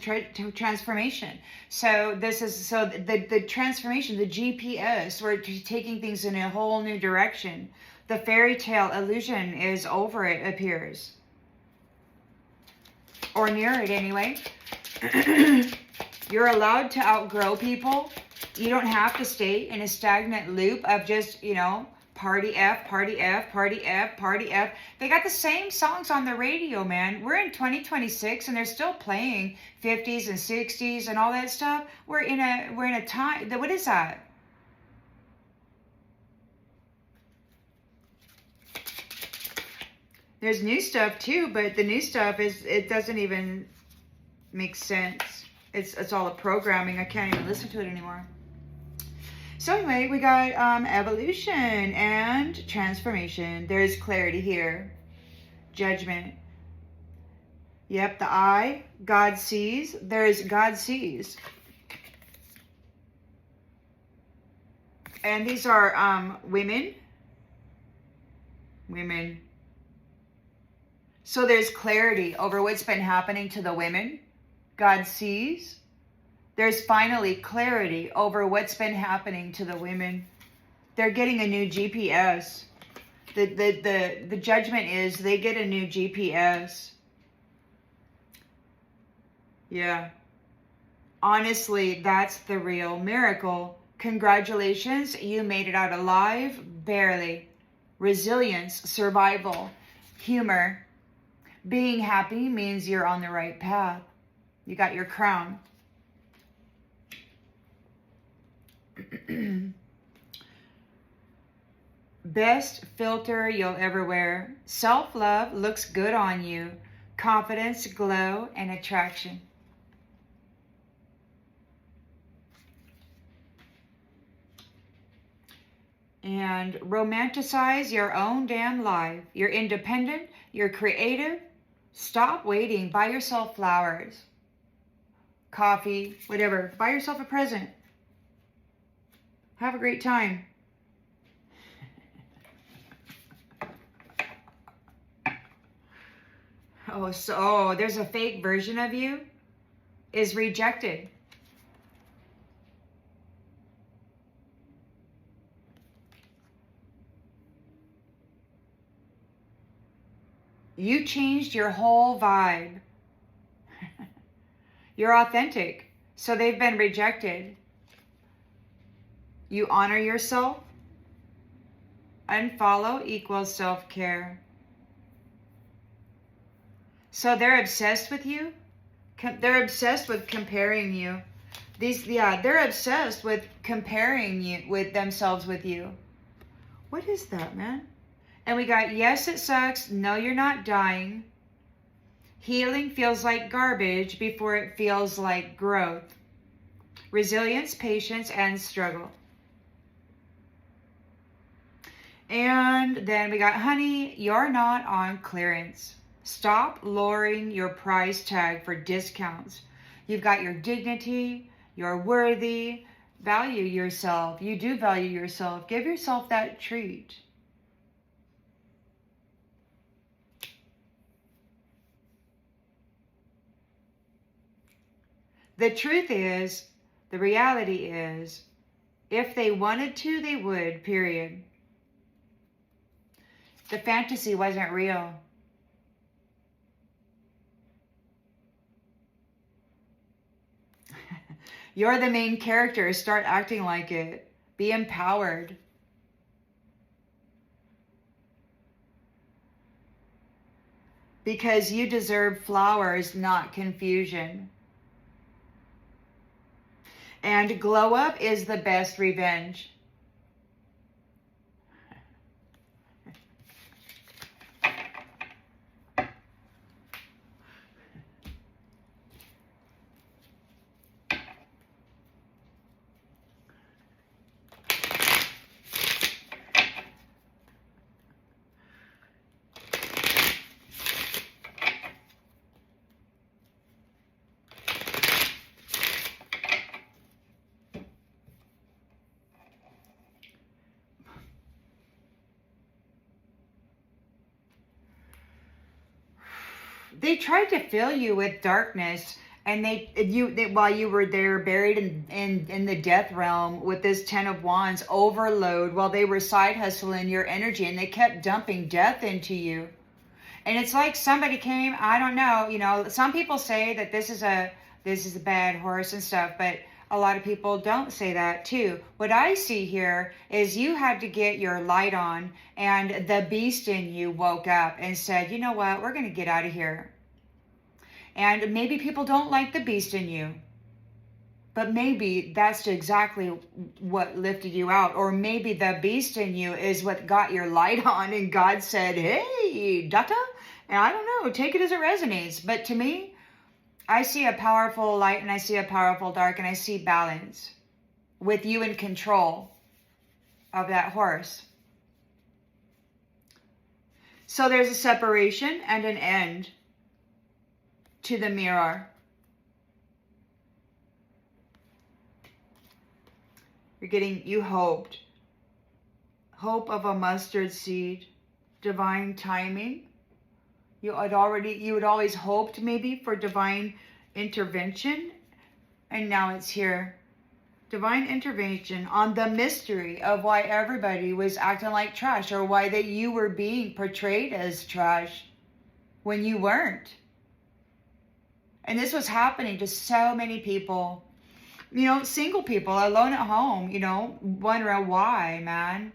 transformation. So this is the transformation, the GPS. We're taking things in a whole new direction. The fairy tale illusion is over. It appears, or near it anyway. You're allowed to outgrow people. You don't have to stay in a stagnant loop of just, party F, party F, party F, party F. They got the same songs on the radio, man. We're in 2026 and they're still playing 50s and 60s and all that stuff. We're in a time, what is that? There's new stuff too, but the new stuff it doesn't even make sense. It's all a programming. I can't even listen to it anymore. So anyway, we got evolution and transformation. There's clarity here. Judgment. Yep, the eye. God sees. There's God sees. And these are women. Women. So there's clarity over what's been happening to the women. God sees. There's finally clarity over what's been happening to the women. They're getting a new GPS. The judgment is they get a new GPS. Yeah. Honestly, that's the real miracle. Congratulations, you made it out alive, barely. Resilience, survival, humor. Being happy means you're on the right path. You got your crown. Best filter you'll ever wear. Self-love looks good on you. Confidence, glow, and attraction. And romanticize your own damn life. You're independent. You're creative. Stop waiting. Buy yourself flowers, coffee, whatever. Buy yourself a present. Have a great time. Oh, there's a fake version of you is rejected. You changed your whole vibe. You're authentic. So they've been rejected. You honor yourself. Unfollow equals self-care. So they're obsessed with you. They're obsessed with comparing you. They're obsessed with comparing you with themselves with you. What is that, man? And we got, yes, it sucks. No, you're not dying. Healing feels like garbage before it feels like growth. Resilience, patience, and struggle. And then we got, honey, you're not on clearance. Stop lowering your price tag for discounts. You've got your dignity. You're worthy. Value yourself. You do value yourself. Give yourself that treat. The truth is, the reality is, if they wanted to, they would, period. The fantasy wasn't real. You're the main character. Start acting like it. Be empowered. Because you deserve flowers, not confusion. And glow up is the best revenge. They tried to fill you with darkness, and they while you were there buried in the death realm with this 10 of Wands overload, while they were side hustling your energy, and they kept dumping death into you. And it's like somebody came, I don't know, some people say that this is a bad horse and stuff, but a lot of people don't say that too. What I see here is you had to get your light on, and the beast in you woke up and said, you know what, we're going to get out of here. And maybe people don't like the beast in you, but maybe that's exactly what lifted you out. Or maybe the beast in you is what got your light on, and God said, hey, Data, and I don't know, take it as it resonates. But to me, I see a powerful light, and I see a powerful dark, and I see balance with you in control of that horse. So there's a separation and an end to the mirror. You hoped. Hope of a mustard seed. Divine timing. You had always hoped maybe for divine intervention, and now it's here. Divine intervention on the mystery of why everybody was acting like trash, or why that you were being portrayed as trash when you weren't. And this was happening to so many people. You know, single people alone at home, you know, wondering why, man.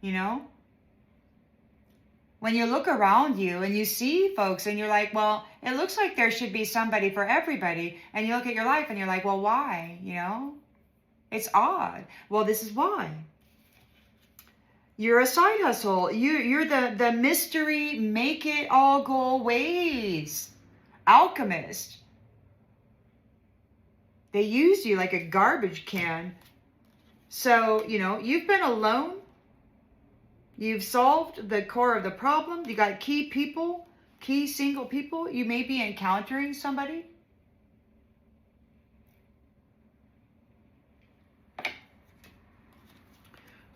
You know? When you look around you and you see folks and you're like, well, it looks like there should be somebody for everybody. And you look at your life and you're like, well, why? You know? It's odd. Well, this is why. You're a side hustle. You're the mystery, make it all go ways. Alchemist. They used you like a garbage can. So, you know, you've been alone. You've solved the core of the problem. You got key people, key single people. You may be encountering somebody.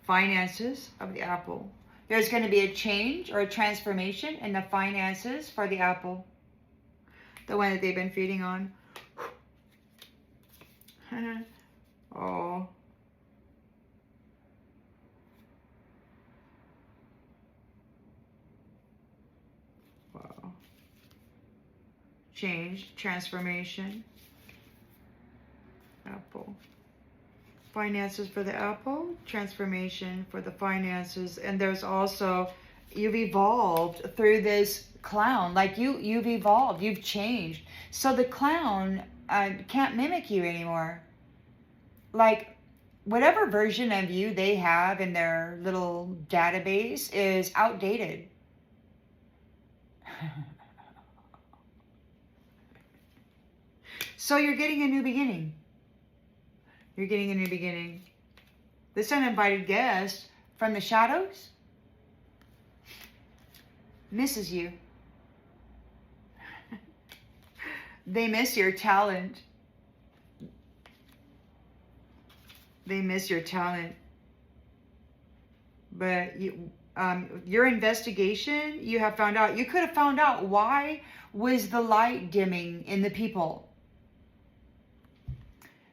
Finances of the apple. There's going to be a change or a transformation in the finances for the apple. The one that they've been feeding on. Oh. Wow. Change, transformation. Apple. Finances for the apple, transformation for the finances. And there's also, you've evolved through this clown. Like you've evolved, you've changed. So the clown can't mimic you anymore. Like whatever version of you they have in their little database is outdated. So you're getting a new beginning. You're getting a new beginning. This uninvited guest from the shadows misses you. They miss your talent. They miss your talent. But your investigation, you have found out. You could have found out why was the light dimming in the people.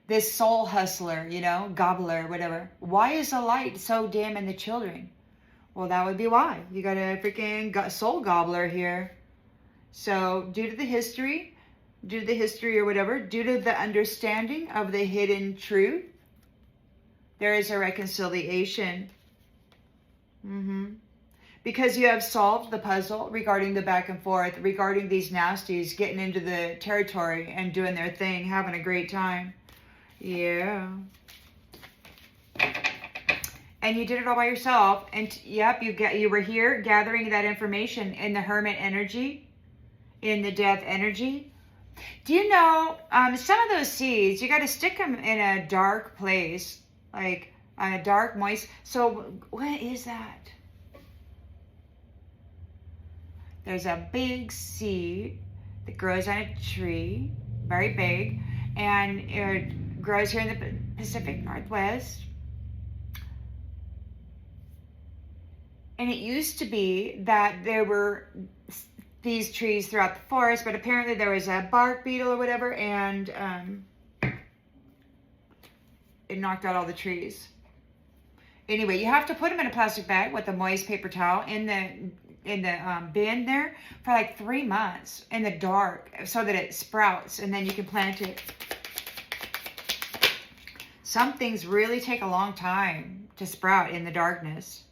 This soul hustler, you know, gobbler, whatever. Why is the light so dim in the children? Well, that would be why. You got a freaking soul gobbler here. So due to the history or whatever, due to the understanding of the hidden truth, there is a reconciliation. Because you have solved the puzzle regarding the back and forth, regarding these nasties getting into the territory and doing their thing, having a great time. Yeah. And you did it all by yourself. And yep, you were here gathering that information in the hermit energy, in the death energy. Do you know, some of those seeds, you got to stick them in a dark place, like on a dark, moist. So what is that? There's a big seed that grows on a tree, very big, and it grows here in the Pacific Northwest. And it used to be that there were these trees throughout the forest, but apparently there was a bark beetle or whatever, and it knocked out all the trees. Anyway, you have to put them in a plastic bag with a moist paper towel in the bin there for like 3 months in the dark so that it sprouts, and then you can plant it. Some things really take a long time to sprout in the darkness.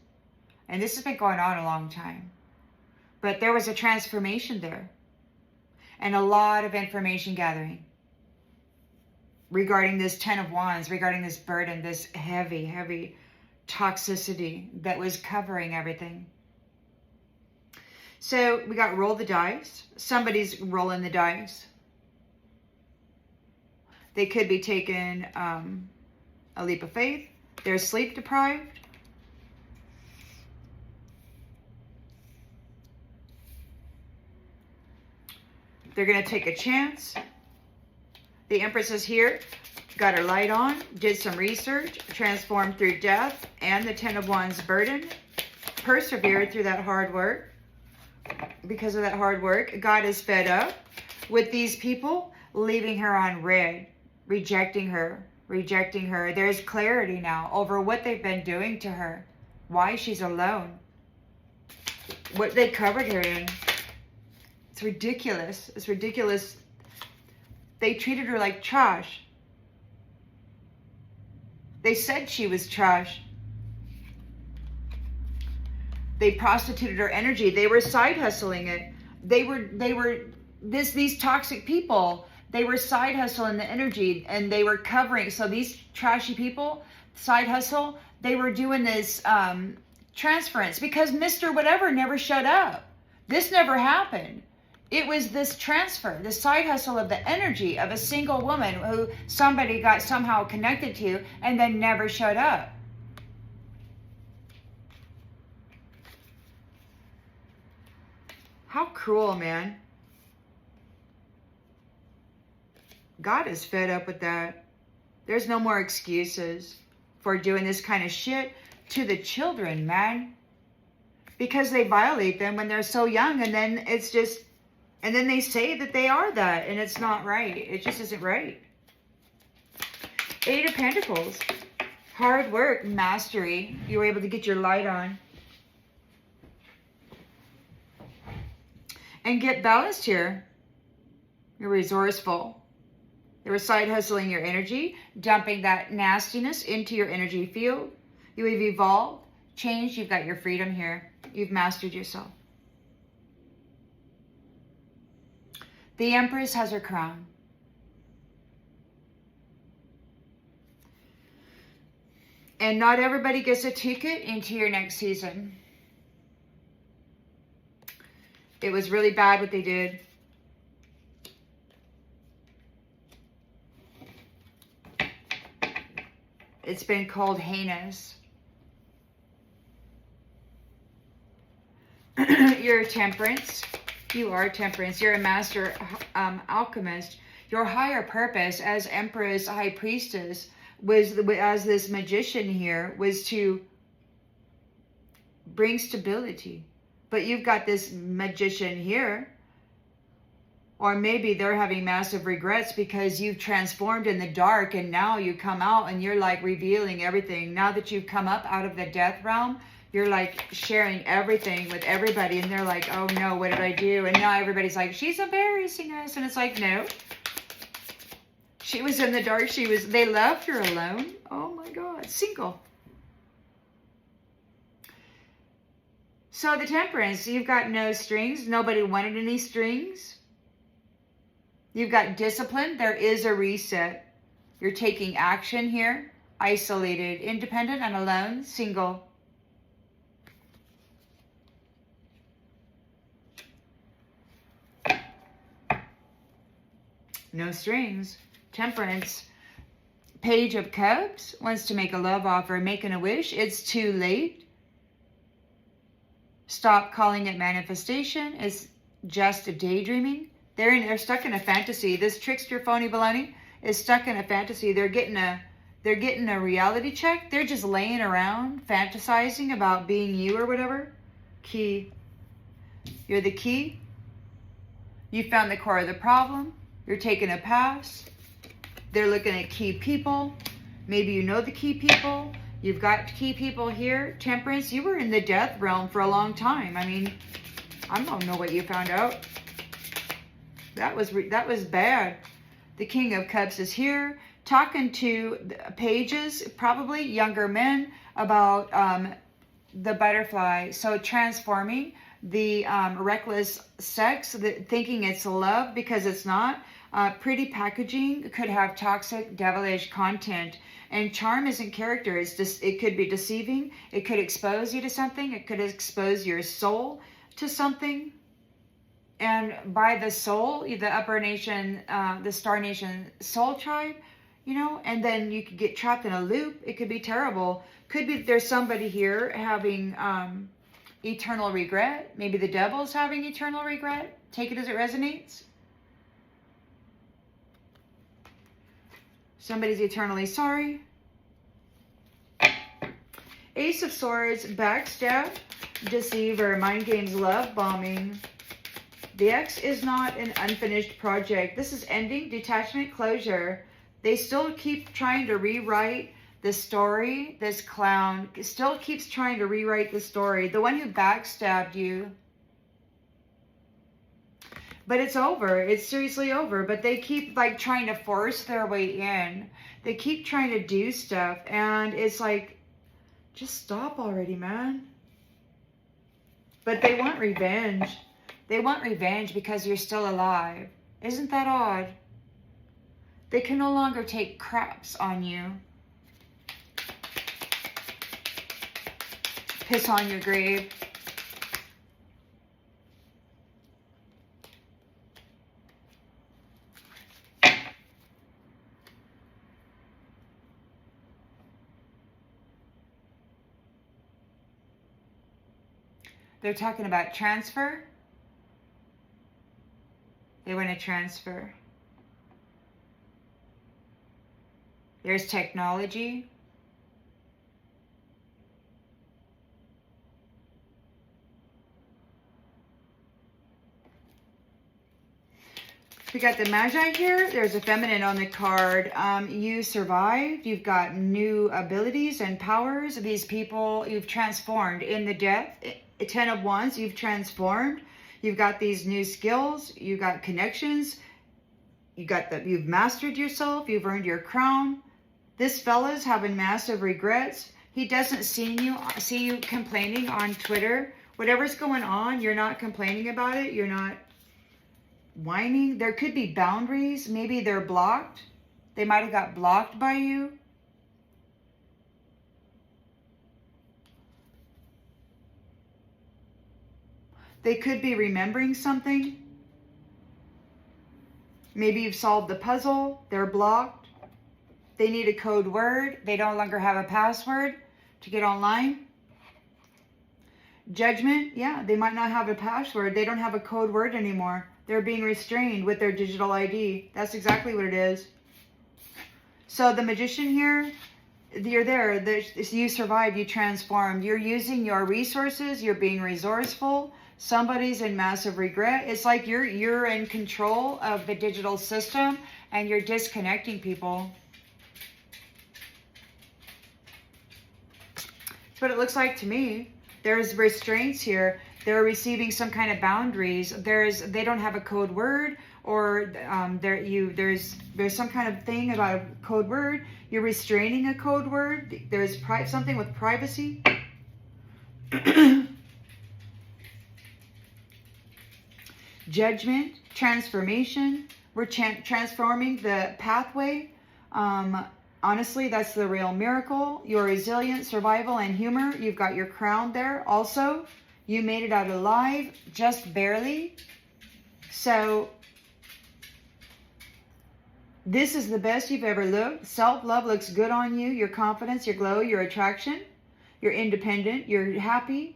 And this has been going on a long time. But there was a transformation there. And a lot of information gathering. Regarding this 10 of Wands, regarding this burden, this heavy, heavy toxicity that was covering everything. So we got roll the dice. Somebody's rolling the dice. They could be taking a leap of faith. They're sleep deprived. They're going to take a chance. The Empress is here, got her light on, did some research, transformed through death and the 10 of Wands burden, persevered through that hard work. Because of that hard work, God is fed up with these people leaving her on red, rejecting her, rejecting her. There's clarity now over what they've been doing to her, why she's alone, what they covered her in. It's ridiculous. It's ridiculous. They treated her like trash. They said she was trash. They prostituted her energy. They were side hustling it. These toxic people, they were side hustling the energy, and they were covering. So these trashy people, side hustle, they were doing this transference because Mr. Whatever never showed up. This never happened. It was this transfer, the side hustle of the energy of a single woman who somebody got somehow connected to and then never showed up. How cruel, man. God is fed up with that. There's no more excuses for doing this kind of shit to the children, man. Because they violate them when they're so young, and then it's just, and then they say that they are that, and it's not right. It just isn't right. Eight of Pentacles. Hard work, mastery. You were able to get your light on. And get balanced here. You're resourceful. You were side hustling your energy, dumping that nastiness into your energy field. You have evolved, changed. You've got your freedom here. You've mastered yourself. The Empress has her crown. And not everybody gets a ticket into your next season. It was really bad what they did. It's been called heinous. You're temperance. You are temperance. You're a master alchemist. Your higher purpose as Empress, High Priestess, was as this magician here, was to bring stability. But you've got this magician here. Or maybe they're having massive regrets because you've transformed in the dark and now you come out and you're like revealing everything. Now that you've come up out of the death realm, you're like sharing everything with everybody and they're like, oh no, what did I do? And now everybody's like, she's embarrassing us. And it's like, no. She was in the dark. They left her alone. Oh my God, single. So the temperance, you've got no strings. Nobody wanted any strings. You've got discipline. There is a reset. You're taking action here. Isolated, independent, and alone, single. No strings. Temperance. Page of Cups wants to make a love offer, making a wish. It's too late. Stop calling it manifestation. It's just a daydreaming. They're stuck in a fantasy. This trickster phony baloney is stuck in a fantasy. They're getting a reality check. They're just laying around fantasizing about being you or whatever. Key. You're the key. You found the core of the problem. You're taking a pass. They're looking at key people. Maybe you know the key people. You've got key people here. Temperance, you were in the death realm for a long time. I mean, I don't know what you found out. That was bad. The King of Cups is here, talking to pages, probably younger men, about the butterfly. So transforming the reckless sex, thinking it's love because it's not. Pretty packaging could have toxic, devilish content. And charm isn't character. It could be deceiving. It could expose you to something. It could expose your soul to something. And by the soul, the upper nation, the star nation soul tribe, you know, and then you could get trapped in a loop. It could be terrible. Could be there's somebody here having eternal regret. Maybe the devil's having eternal regret. Take it as it resonates. Somebody's eternally sorry. Ace of Swords, backstab, deceiver, mind games, love bombing. The X is not an unfinished project. This is ending, detachment, closure. They still keep trying to rewrite the story. This clown still keeps trying to rewrite the story. The one who backstabbed you. But it's over. It's seriously over. But they keep like trying to force their way in. They keep trying to do stuff. And it's like, just stop already, man. But they want revenge. They want revenge because you're still alive. Isn't that odd? They can no longer take craps on you. Piss on your grave. They're talking about transfer. They want to transfer. There's technology. We got the Magi here. There's a feminine on the card. You survived. You've got new abilities and powers. These people, you've transformed in the death. 10 of Wands, you've transformed. You've got these new skills. You've got connections. You've mastered yourself. You've earned your crown. This fella's having massive regrets. He doesn't see you complaining on Twitter. Whatever's going on, you're not complaining about it. You're not whining. There could be boundaries. Maybe they're blocked. They might have got blocked by you. They could be remembering something. Maybe you've solved the puzzle. They're blocked. They need a code word. They no longer have a password to get online. Judgment. Yeah, they might not have a password. They don't have a code word anymore. They're being restrained with their digital ID. That's exactly what it is. So the Magician here, you're there. You survived. You transformed. You're using your resources. You're being resourceful. Somebody's in massive regret. It's like you're in control of the digital system and you're disconnecting people. That's what it looks like to me. There's restraints here. They're receiving some kind of boundaries. They don't have a code word, or there's some kind of thing about a code word. You're restraining a code word. There's something with privacy. Judgment, transformation. We're transforming the pathway. Honestly, that's the real miracle. Your resilience, survival, and humor. You've got your crown there. Also, you made it out alive, just barely. So, this is the best you've ever looked. Self-love looks good on you. Your confidence, your glow, your attraction. You're independent. You're happy.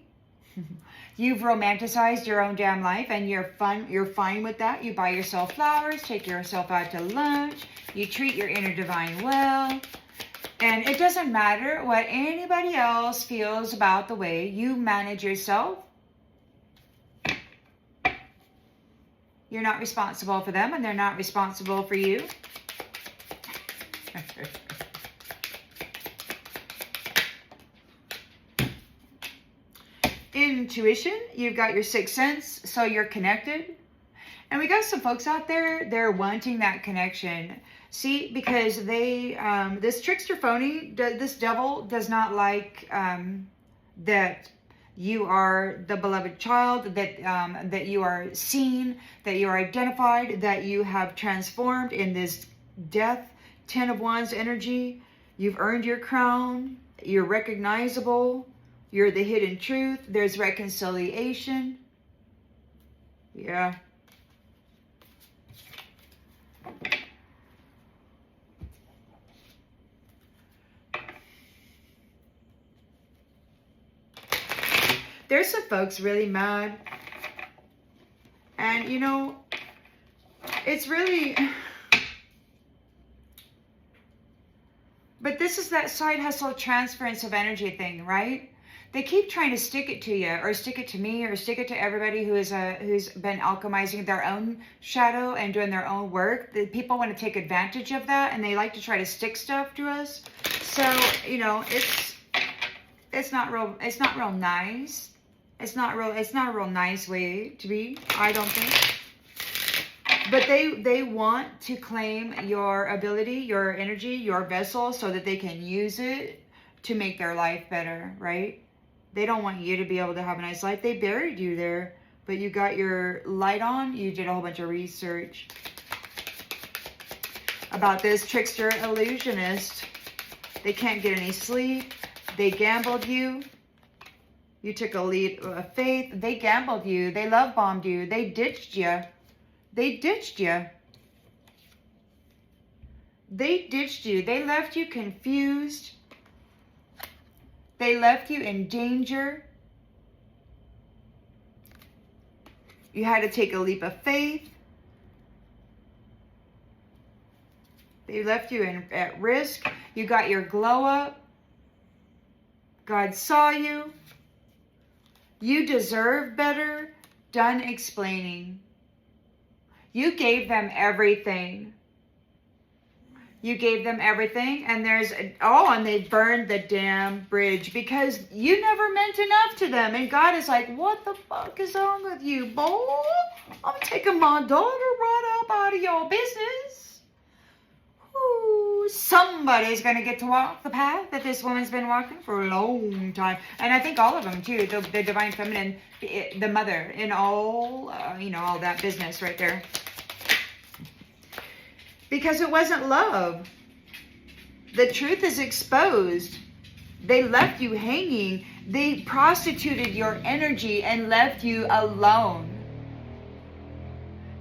You've romanticized your own damn life and you're fine with that. You buy yourself flowers, take yourself out to lunch, you treat your inner divine well. And it doesn't matter what anybody else feels about the way you manage yourself. You're not responsible for them and they're not responsible for you. Intuition, you've got your sixth sense, so you're connected. And we got some folks out there, they're wanting that connection. See, because this trickster phony, this devil does not like that you are the beloved child, that you are seen, that you are identified, that you have transformed in this death, 10 of Wands energy. You've earned your crown, you're recognizable. You're the hidden truth. There's reconciliation. Yeah. There's some folks really mad. And, you know, it's really... But this is that side hustle transference of energy thing, right? They keep trying to stick it to you, or stick it to me, or stick it to everybody who's been alchemizing their own shadow and doing their own work. The people want to take advantage of that, and they like to try to stick stuff to us. So, you know, it's not real nice. It's not a real nice way to be, I don't think. But they want to claim your ability, your energy, your vessel, so that they can use it to make their life better, right? They don't want you to be able to have a nice life. They buried you there, but you got your light on. You did a whole bunch of research about this trickster illusionist. They can't get any sleep. They gambled you. You took a lead of faith. They gambled you. They love bombed you. They ditched you. They ditched you. They ditched you. They left you confused. They left you in danger. You had to take a leap of faith. They left you at risk. You got your glow up. God saw you. You deserve better. Done explaining. You gave them everything. You gave them everything, and and they burned the damn bridge because you never meant enough to them. And God is like, what the fuck is wrong with you, boy? I'm taking my daughter right up out of your business. Ooh, somebody's going to get to walk the path that this woman's been walking for a long time. And I think all of them, too, the divine feminine, the mother, and all, all that business right there. Because it wasn't love. The truth is exposed. They left you hanging. They prostituted your energy and left you alone.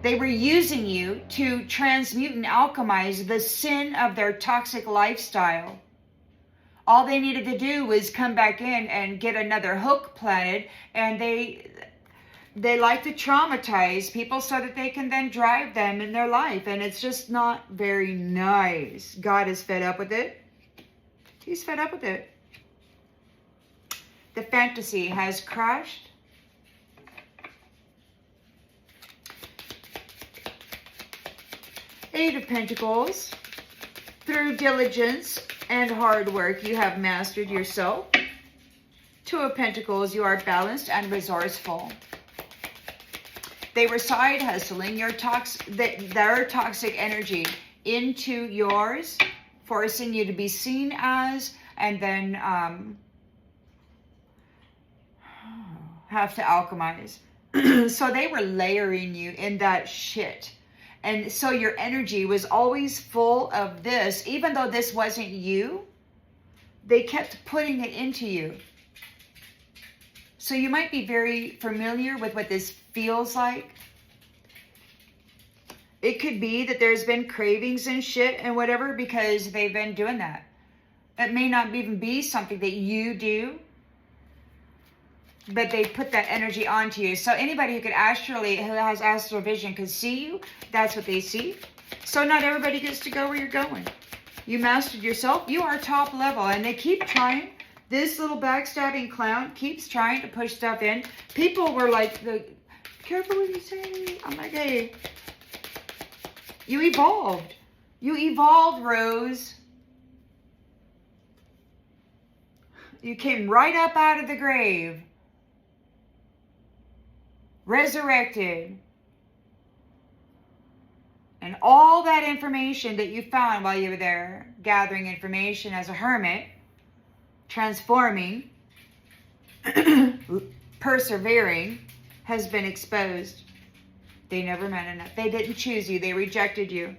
They were using you to transmute and alchemize the sin of their toxic lifestyle. All they needed to do was come back in and get another hook planted, and they like to traumatize people so that they can then drive them in their life. And it's just not very nice. God is fed up with it. He's fed up with it. The fantasy has crashed. Eight of Pentacles. Through diligence and hard work, you have mastered yourself. Two of Pentacles, you are balanced and resourceful. They were side hustling their toxic energy into yours, forcing you to be seen as, and then have to alchemize. So they were layering you in that shit. And so your energy was always full of this. Even though this wasn't you, they kept putting it into you. So you might be very familiar with what this feels like. It could be that there's been cravings and shit and whatever because they've been doing that. It may not even be something that you do, but they put that energy onto you. So anybody who has astral vision could see you. That's what they see. So not everybody gets to go where you're going. You mastered yourself. You are top level, and they keep trying. This little backstabbing clown keeps trying to push stuff in. People were like, careful what you say. I'm like, hey, you evolved. You evolved, Rose. You came right up out of the grave. Resurrected. And all that information that you found while you were there, gathering information as a hermit, transforming, persevering, has been exposed. They never meant enough. They didn't choose you. They rejected you.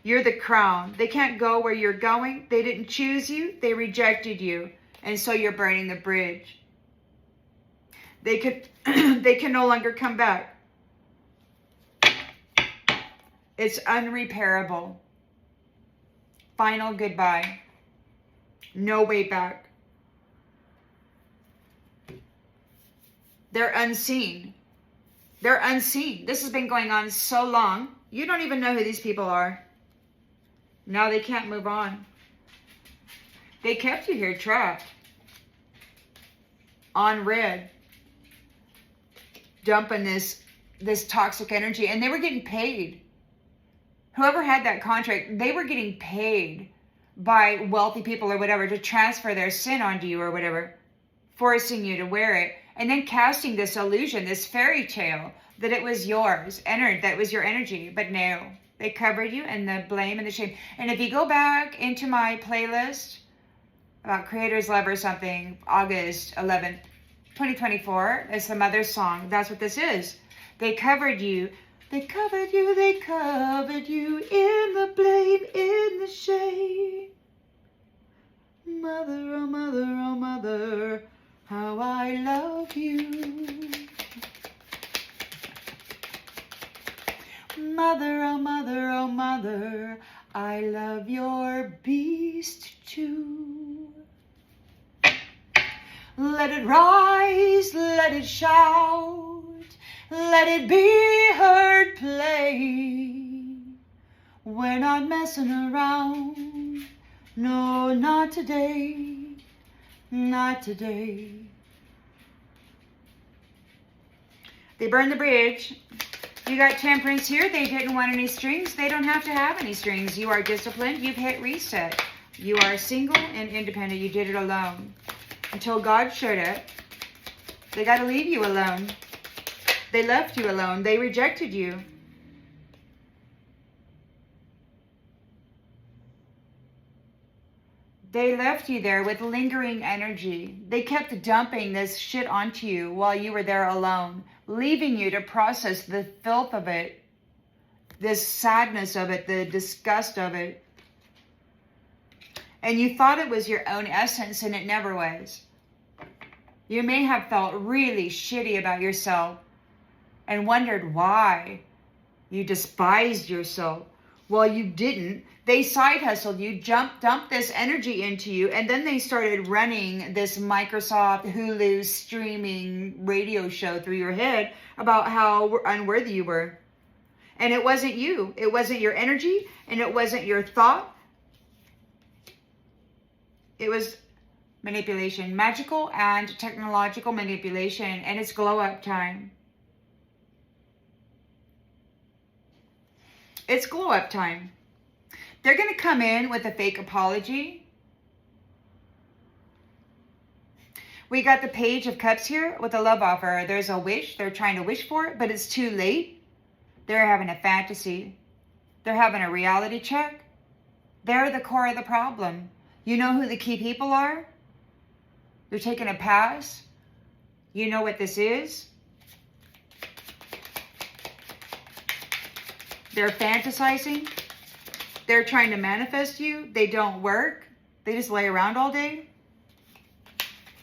You're the crown. They can't go where you're going. They didn't choose you. They rejected you. And so you're burning the bridge. They can no longer come back. It's unrepairable. Final goodbye. No way back. They're unseen. They're unseen. This has been going on so long. You don't even know who these people are. Now they can't move on. They kept you here trapped. on red, dumping this toxic energy, and they were getting paid. Whoever had that contract, they were getting paid by wealthy people or whatever to transfer their sin onto you or whatever, forcing you to wear it, and then casting this illusion, this fairy tale, that it was yours, that was your energy. But no, they covered you in the blame and the shame. And if you go back into my playlist about Creator's Love or something, August 11th, 2024, it's the Mother's song. That's what this is. They covered you. They covered you. They covered you in the blame, in the shame. Mother, oh mother, oh mother, how I love you. Mother, oh mother, oh mother, I love your beast too. Let it rise, let it shout, let it be heard play. We're not messing around, no, not today, not today. They burned the bridge. You got temperance here. They didn't want any strings. They don't have to have any strings. You are disciplined. You've hit reset. You are single and independent. You did it alone. Until God showed up. They got to leave you alone. They left you alone. They rejected you. They left you there with lingering energy. They kept dumping this shit onto you while you were there alone, leaving you to process the filth of it, this sadness of it, the disgust of it. And you thought it was your own essence, and it never was. You may have felt really shitty about yourself and wondered why you despised yourself. Well, you didn't. They side hustled you, dumped this energy into you, and then they started running this Microsoft Hulu streaming radio show through your head about how unworthy you were. And it wasn't you. It wasn't your energy, and it wasn't your thought. It was manipulation, magical and technological manipulation, and it's glow up time. It's glow up time. They're going to come in with a fake apology. We got the Page of Cups here with a love offer. There's a wish. They're trying to wish for it, but it's too late. They're having a fantasy. They're having a reality check. They're the core of the problem. You know who the key people are? They're taking a pass. You know what this is? They're fantasizing. They're trying to manifest you. They don't work. They just lay around all day.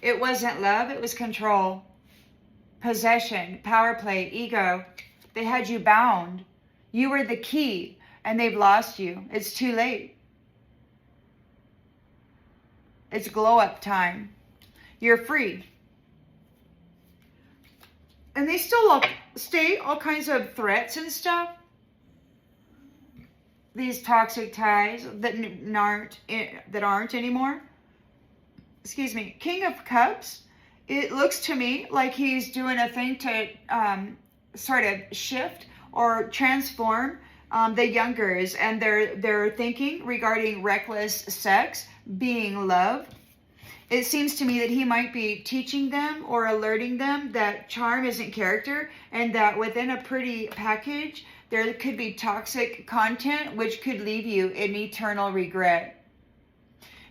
It wasn't love. It was control. Possession, power play, ego. They had you bound. You were the key, and they've lost you. It's too late. It's glow up time. You're free. And they still state all kinds of threats and stuff. These toxic ties that aren't anymore. Excuse me. King of Cups. It looks to me like he's doing a thing to sort of shift or transform the youngers and their thinking regarding reckless sex being love. It seems to me that he might be teaching them or alerting them that charm isn't character, and that within a pretty package there could be toxic content which could leave you in eternal regret.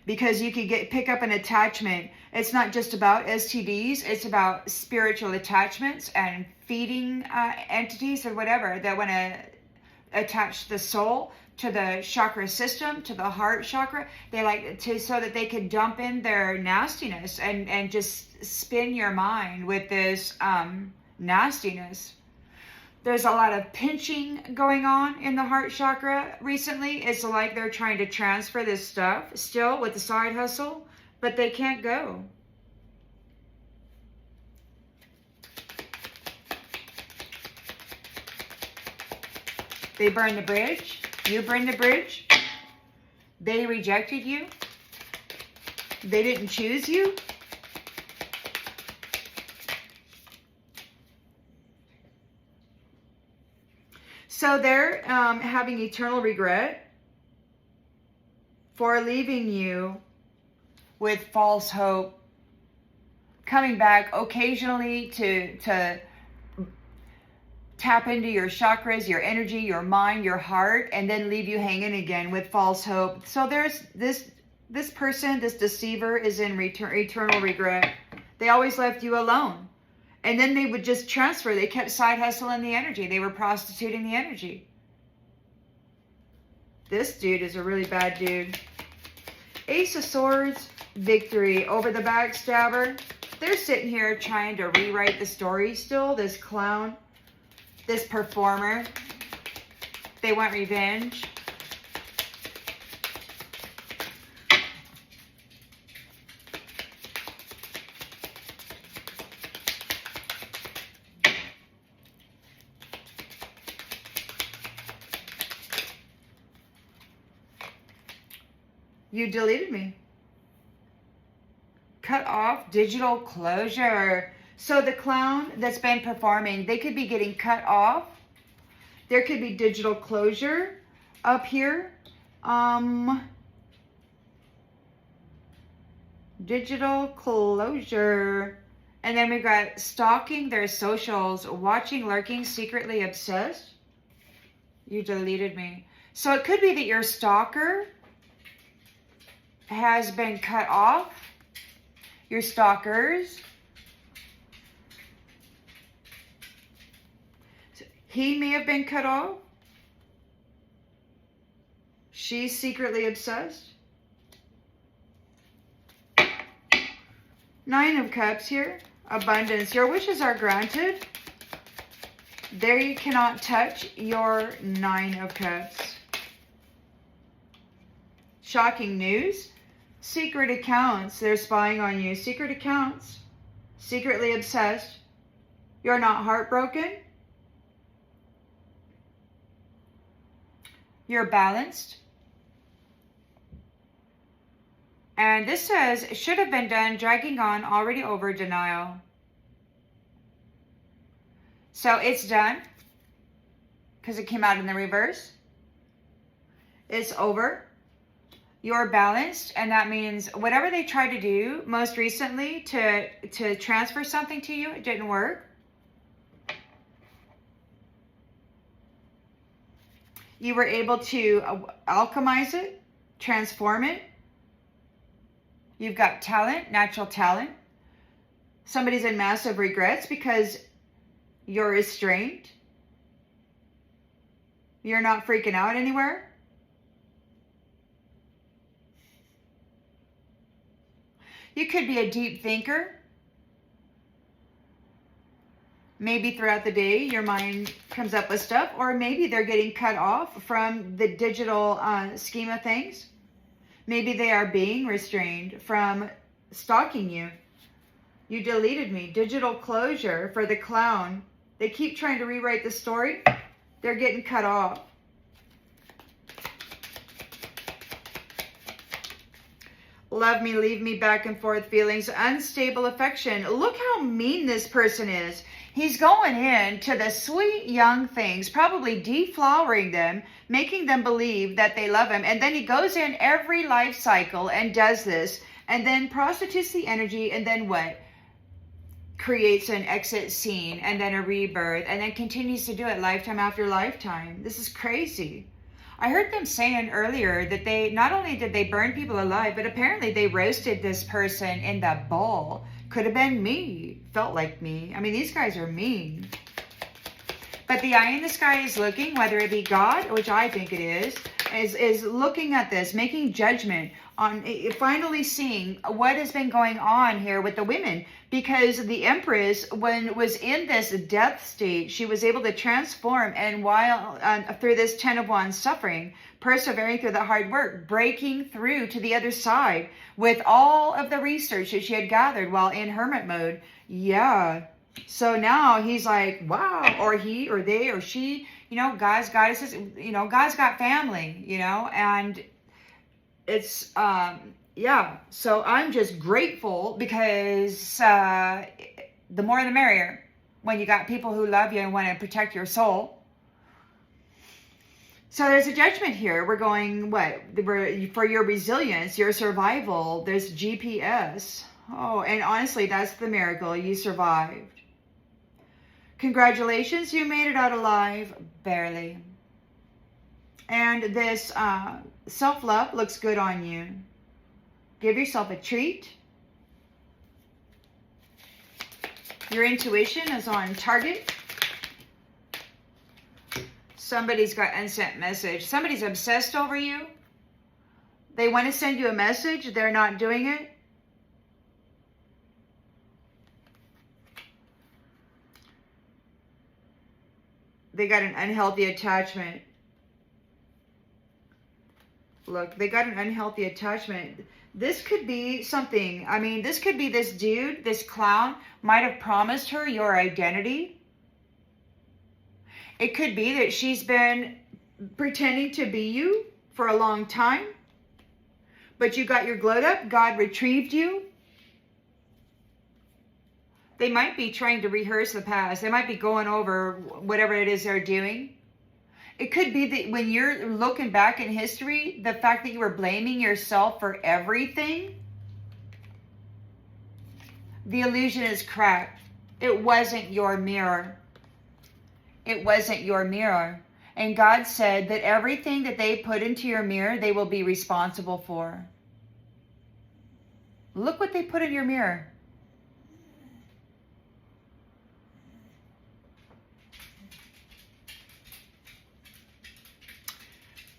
Because you could pick up an attachment. It's not just about STDs. It's about spiritual attachments and feeding entities or whatever that want to attach the soul to the chakra system, to the heart chakra. They like to, so that they could dump in their nastiness and just spin your mind with this nastiness. There's a lot of pinching going on in the heart chakra recently. It's like they're trying to transfer this stuff still with the side hustle, but they can't go. They burned the bridge. You burned the bridge. They rejected you. They didn't choose you. So they're having eternal regret for leaving you with false hope, coming back occasionally to tap into your chakras, your energy, your mind, your heart, and then leave you hanging again with false hope. So there's this person, this deceiver, is in eternal regret. They always left you alone. And then they would just transfer. They kept side hustling the energy. They were prostituting the energy. This dude is a really bad dude. Ace of Swords, victory over the backstabber. They're sitting here trying to rewrite the story still. This clown, this performer. They want revenge. You deleted me. Cut off, digital closure. So the clown that's been performing, they could be getting cut off. There could be digital closure up here. Digital closure. And then we've got stalking their socials, watching, lurking, secretly obsessed. You deleted me. So it could be that your stalker has been cut off. Your stalkers. He may have been cut off. She's secretly obsessed. 9 of Cups here. Abundance. Your wishes are granted. There you cannot touch your 9 of Cups. Shocking news. Secret accounts. They're spying on you. Secret accounts. Secretly obsessed. You're not heartbroken. You're balanced. And this says, should have been done, dragging on, already over, denial. So it's done. Because it came out in the reverse. It's over. You're balanced, and that means whatever they tried to do most recently to transfer something to you, it didn't work. You were able to alchemize it, transform it. You've got talent, natural talent. Somebody's in massive regrets because you're restrained. You're not freaking out anywhere. You could be a deep thinker. Maybe throughout the day, your mind comes up with stuff, or maybe they're getting cut off from the digital scheme of things. Maybe they are being restrained from stalking you. You deleted me. Digital closure for the clown. They keep trying to rewrite the story. They're getting cut off. Love me, leave me, back and forth feelings, unstable affection. Look how mean this person is. He's going in to the sweet young things, probably deflowering them, making them believe that they love him. And then he goes in every life cycle and does this, and then prostitutes the energy, and then what? Creates an exit scene, and then a rebirth, and then continues to do it lifetime after lifetime. This is crazy. I heard them saying earlier that they, not only did they burn people alive, but apparently they roasted this person in the bowl. Could have been me. Felt like me. I mean, these guys are mean. But the eye in the sky is looking, whether it be God, which I think it is looking at this, making judgment on finally seeing what has been going on here with the women. Because the Empress, when was in this death state, she was able to transform, and while through this 10 of Wands suffering, persevering through the hard work, breaking through to the other side with all of the research that she had gathered while in hermit mode. Yeah. So now he's like, wow, or he or they or she, you know, guys, goddesses, you know, God's got family, you know, and it's, yeah. So I'm just grateful because the more the merrier when you got people who love you and want to protect your soul. So there's a judgment here. We're going, what? For your resilience, your survival, there's GPS. Oh, and honestly, that's the miracle. You survived. Congratulations, you made it out alive. Barely. And this self-love looks good on you. Give yourself a treat. Your intuition is on target. Somebody's got unsent message. Somebody's obsessed over you. They want to send you a message. They're not doing it. They got an unhealthy attachment. Look, they got an unhealthy attachment. This could be something. I mean, this could be this dude, this clown, might have promised her your identity. It could be that she's been pretending to be you for a long time, but you got your gloat up. God retrieved you. They might be trying to rehearse the past. They might be going over whatever it is they're doing. It could be that when you're looking back in history, the fact that you were blaming yourself for everything, the illusion is cracked. It wasn't your mirror. It wasn't your mirror. And God said that everything that they put into your mirror, they will be responsible for. Look what they put in your mirror.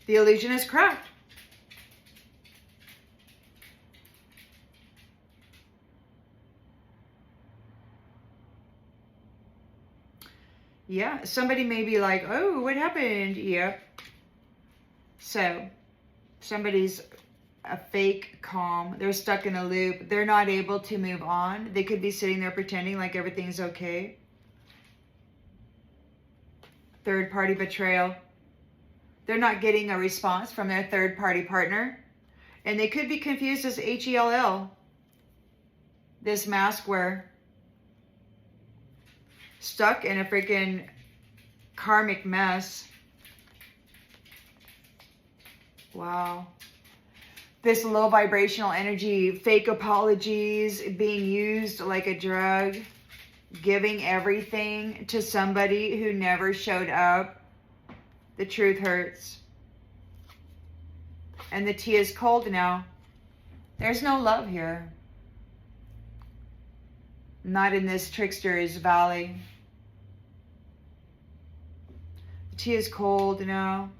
The illusion is cracked. Yeah, somebody may be like, oh, what happened? Yep. So, somebody's a fake calm. They're stuck in a loop. They're not able to move on. They could be sitting there pretending like everything's okay. Third party betrayal. They're not getting a response from their third party partner. And they could be confused as HELL. This mask wear. Stuck in a freaking karmic mess. Wow. This low vibrational energy, fake apologies, being used like a drug, giving everything to somebody who never showed up. The truth hurts. And the tea is cold now. There's no love here. Not in this trickster's valley. The tea is cold now.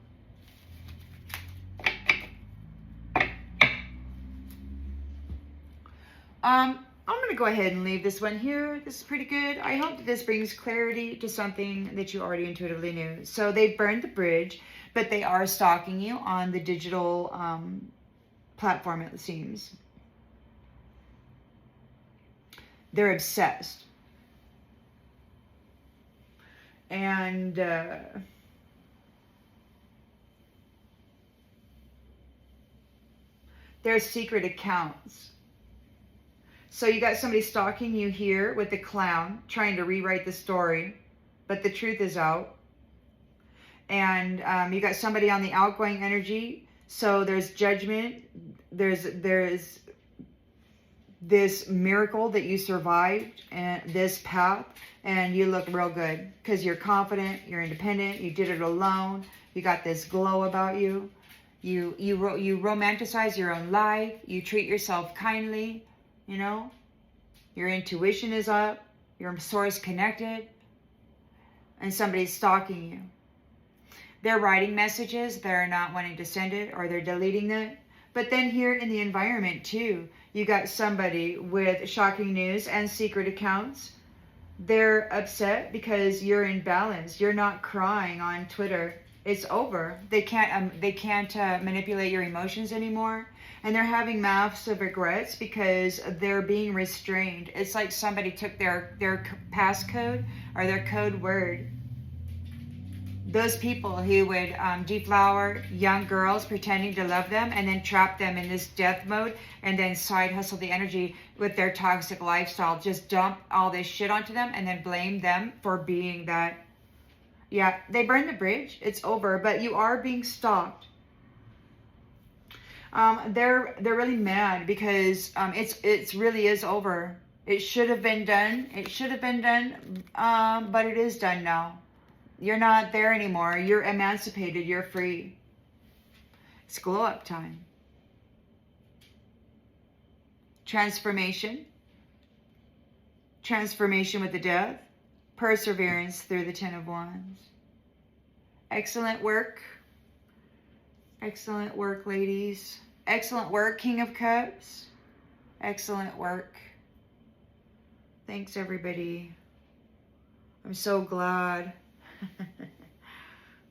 I'm going to go ahead and leave this one here. This is pretty good. I hope that this brings clarity to something that you already intuitively knew. So they've burned the bridge, but they are stalking you on the digital platform, it seems. They're obsessed. And there's secret accounts. So you got somebody stalking you here with the clown, trying to rewrite the story, but the truth is out. And you got somebody on the outgoing energy. So there's judgment. There's this miracle that you survived and this path, and you look real good because you're confident, you're independent, you did it alone. You got this glow about you. You romanticize your own life. You treat yourself kindly. You know, your intuition is up, your source connected, and somebody's stalking you. They're writing messages, they're not wanting to send it, or they're deleting it. But then here in the environment too, you got somebody with shocking news and secret accounts. They're upset because you're in balance. You're not crying on Twitter. It's over. They can't manipulate your emotions anymore. And they're having massive regrets because they're being restrained. It's like somebody took their passcode or their code word. Those people who would deflower young girls pretending to love them and then trap them in this death mode and then side hustle the energy with their toxic lifestyle. Just dump all this shit onto them and then blame them for being that. Yeah, they burned the bridge. It's over, but you are being stalked. They're really mad because it's really is over. It should have been done. It should have been done, but it is done now. You're not there anymore. You're emancipated. You're free. It's glow up time. Transformation. Transformation with the death. Perseverance through the Ten of Wands. Excellent work. Excellent work, ladies. Excellent work, King of Cups. Excellent work. Thanks, everybody. I'm so glad.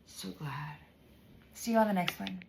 So glad. See you on the next one.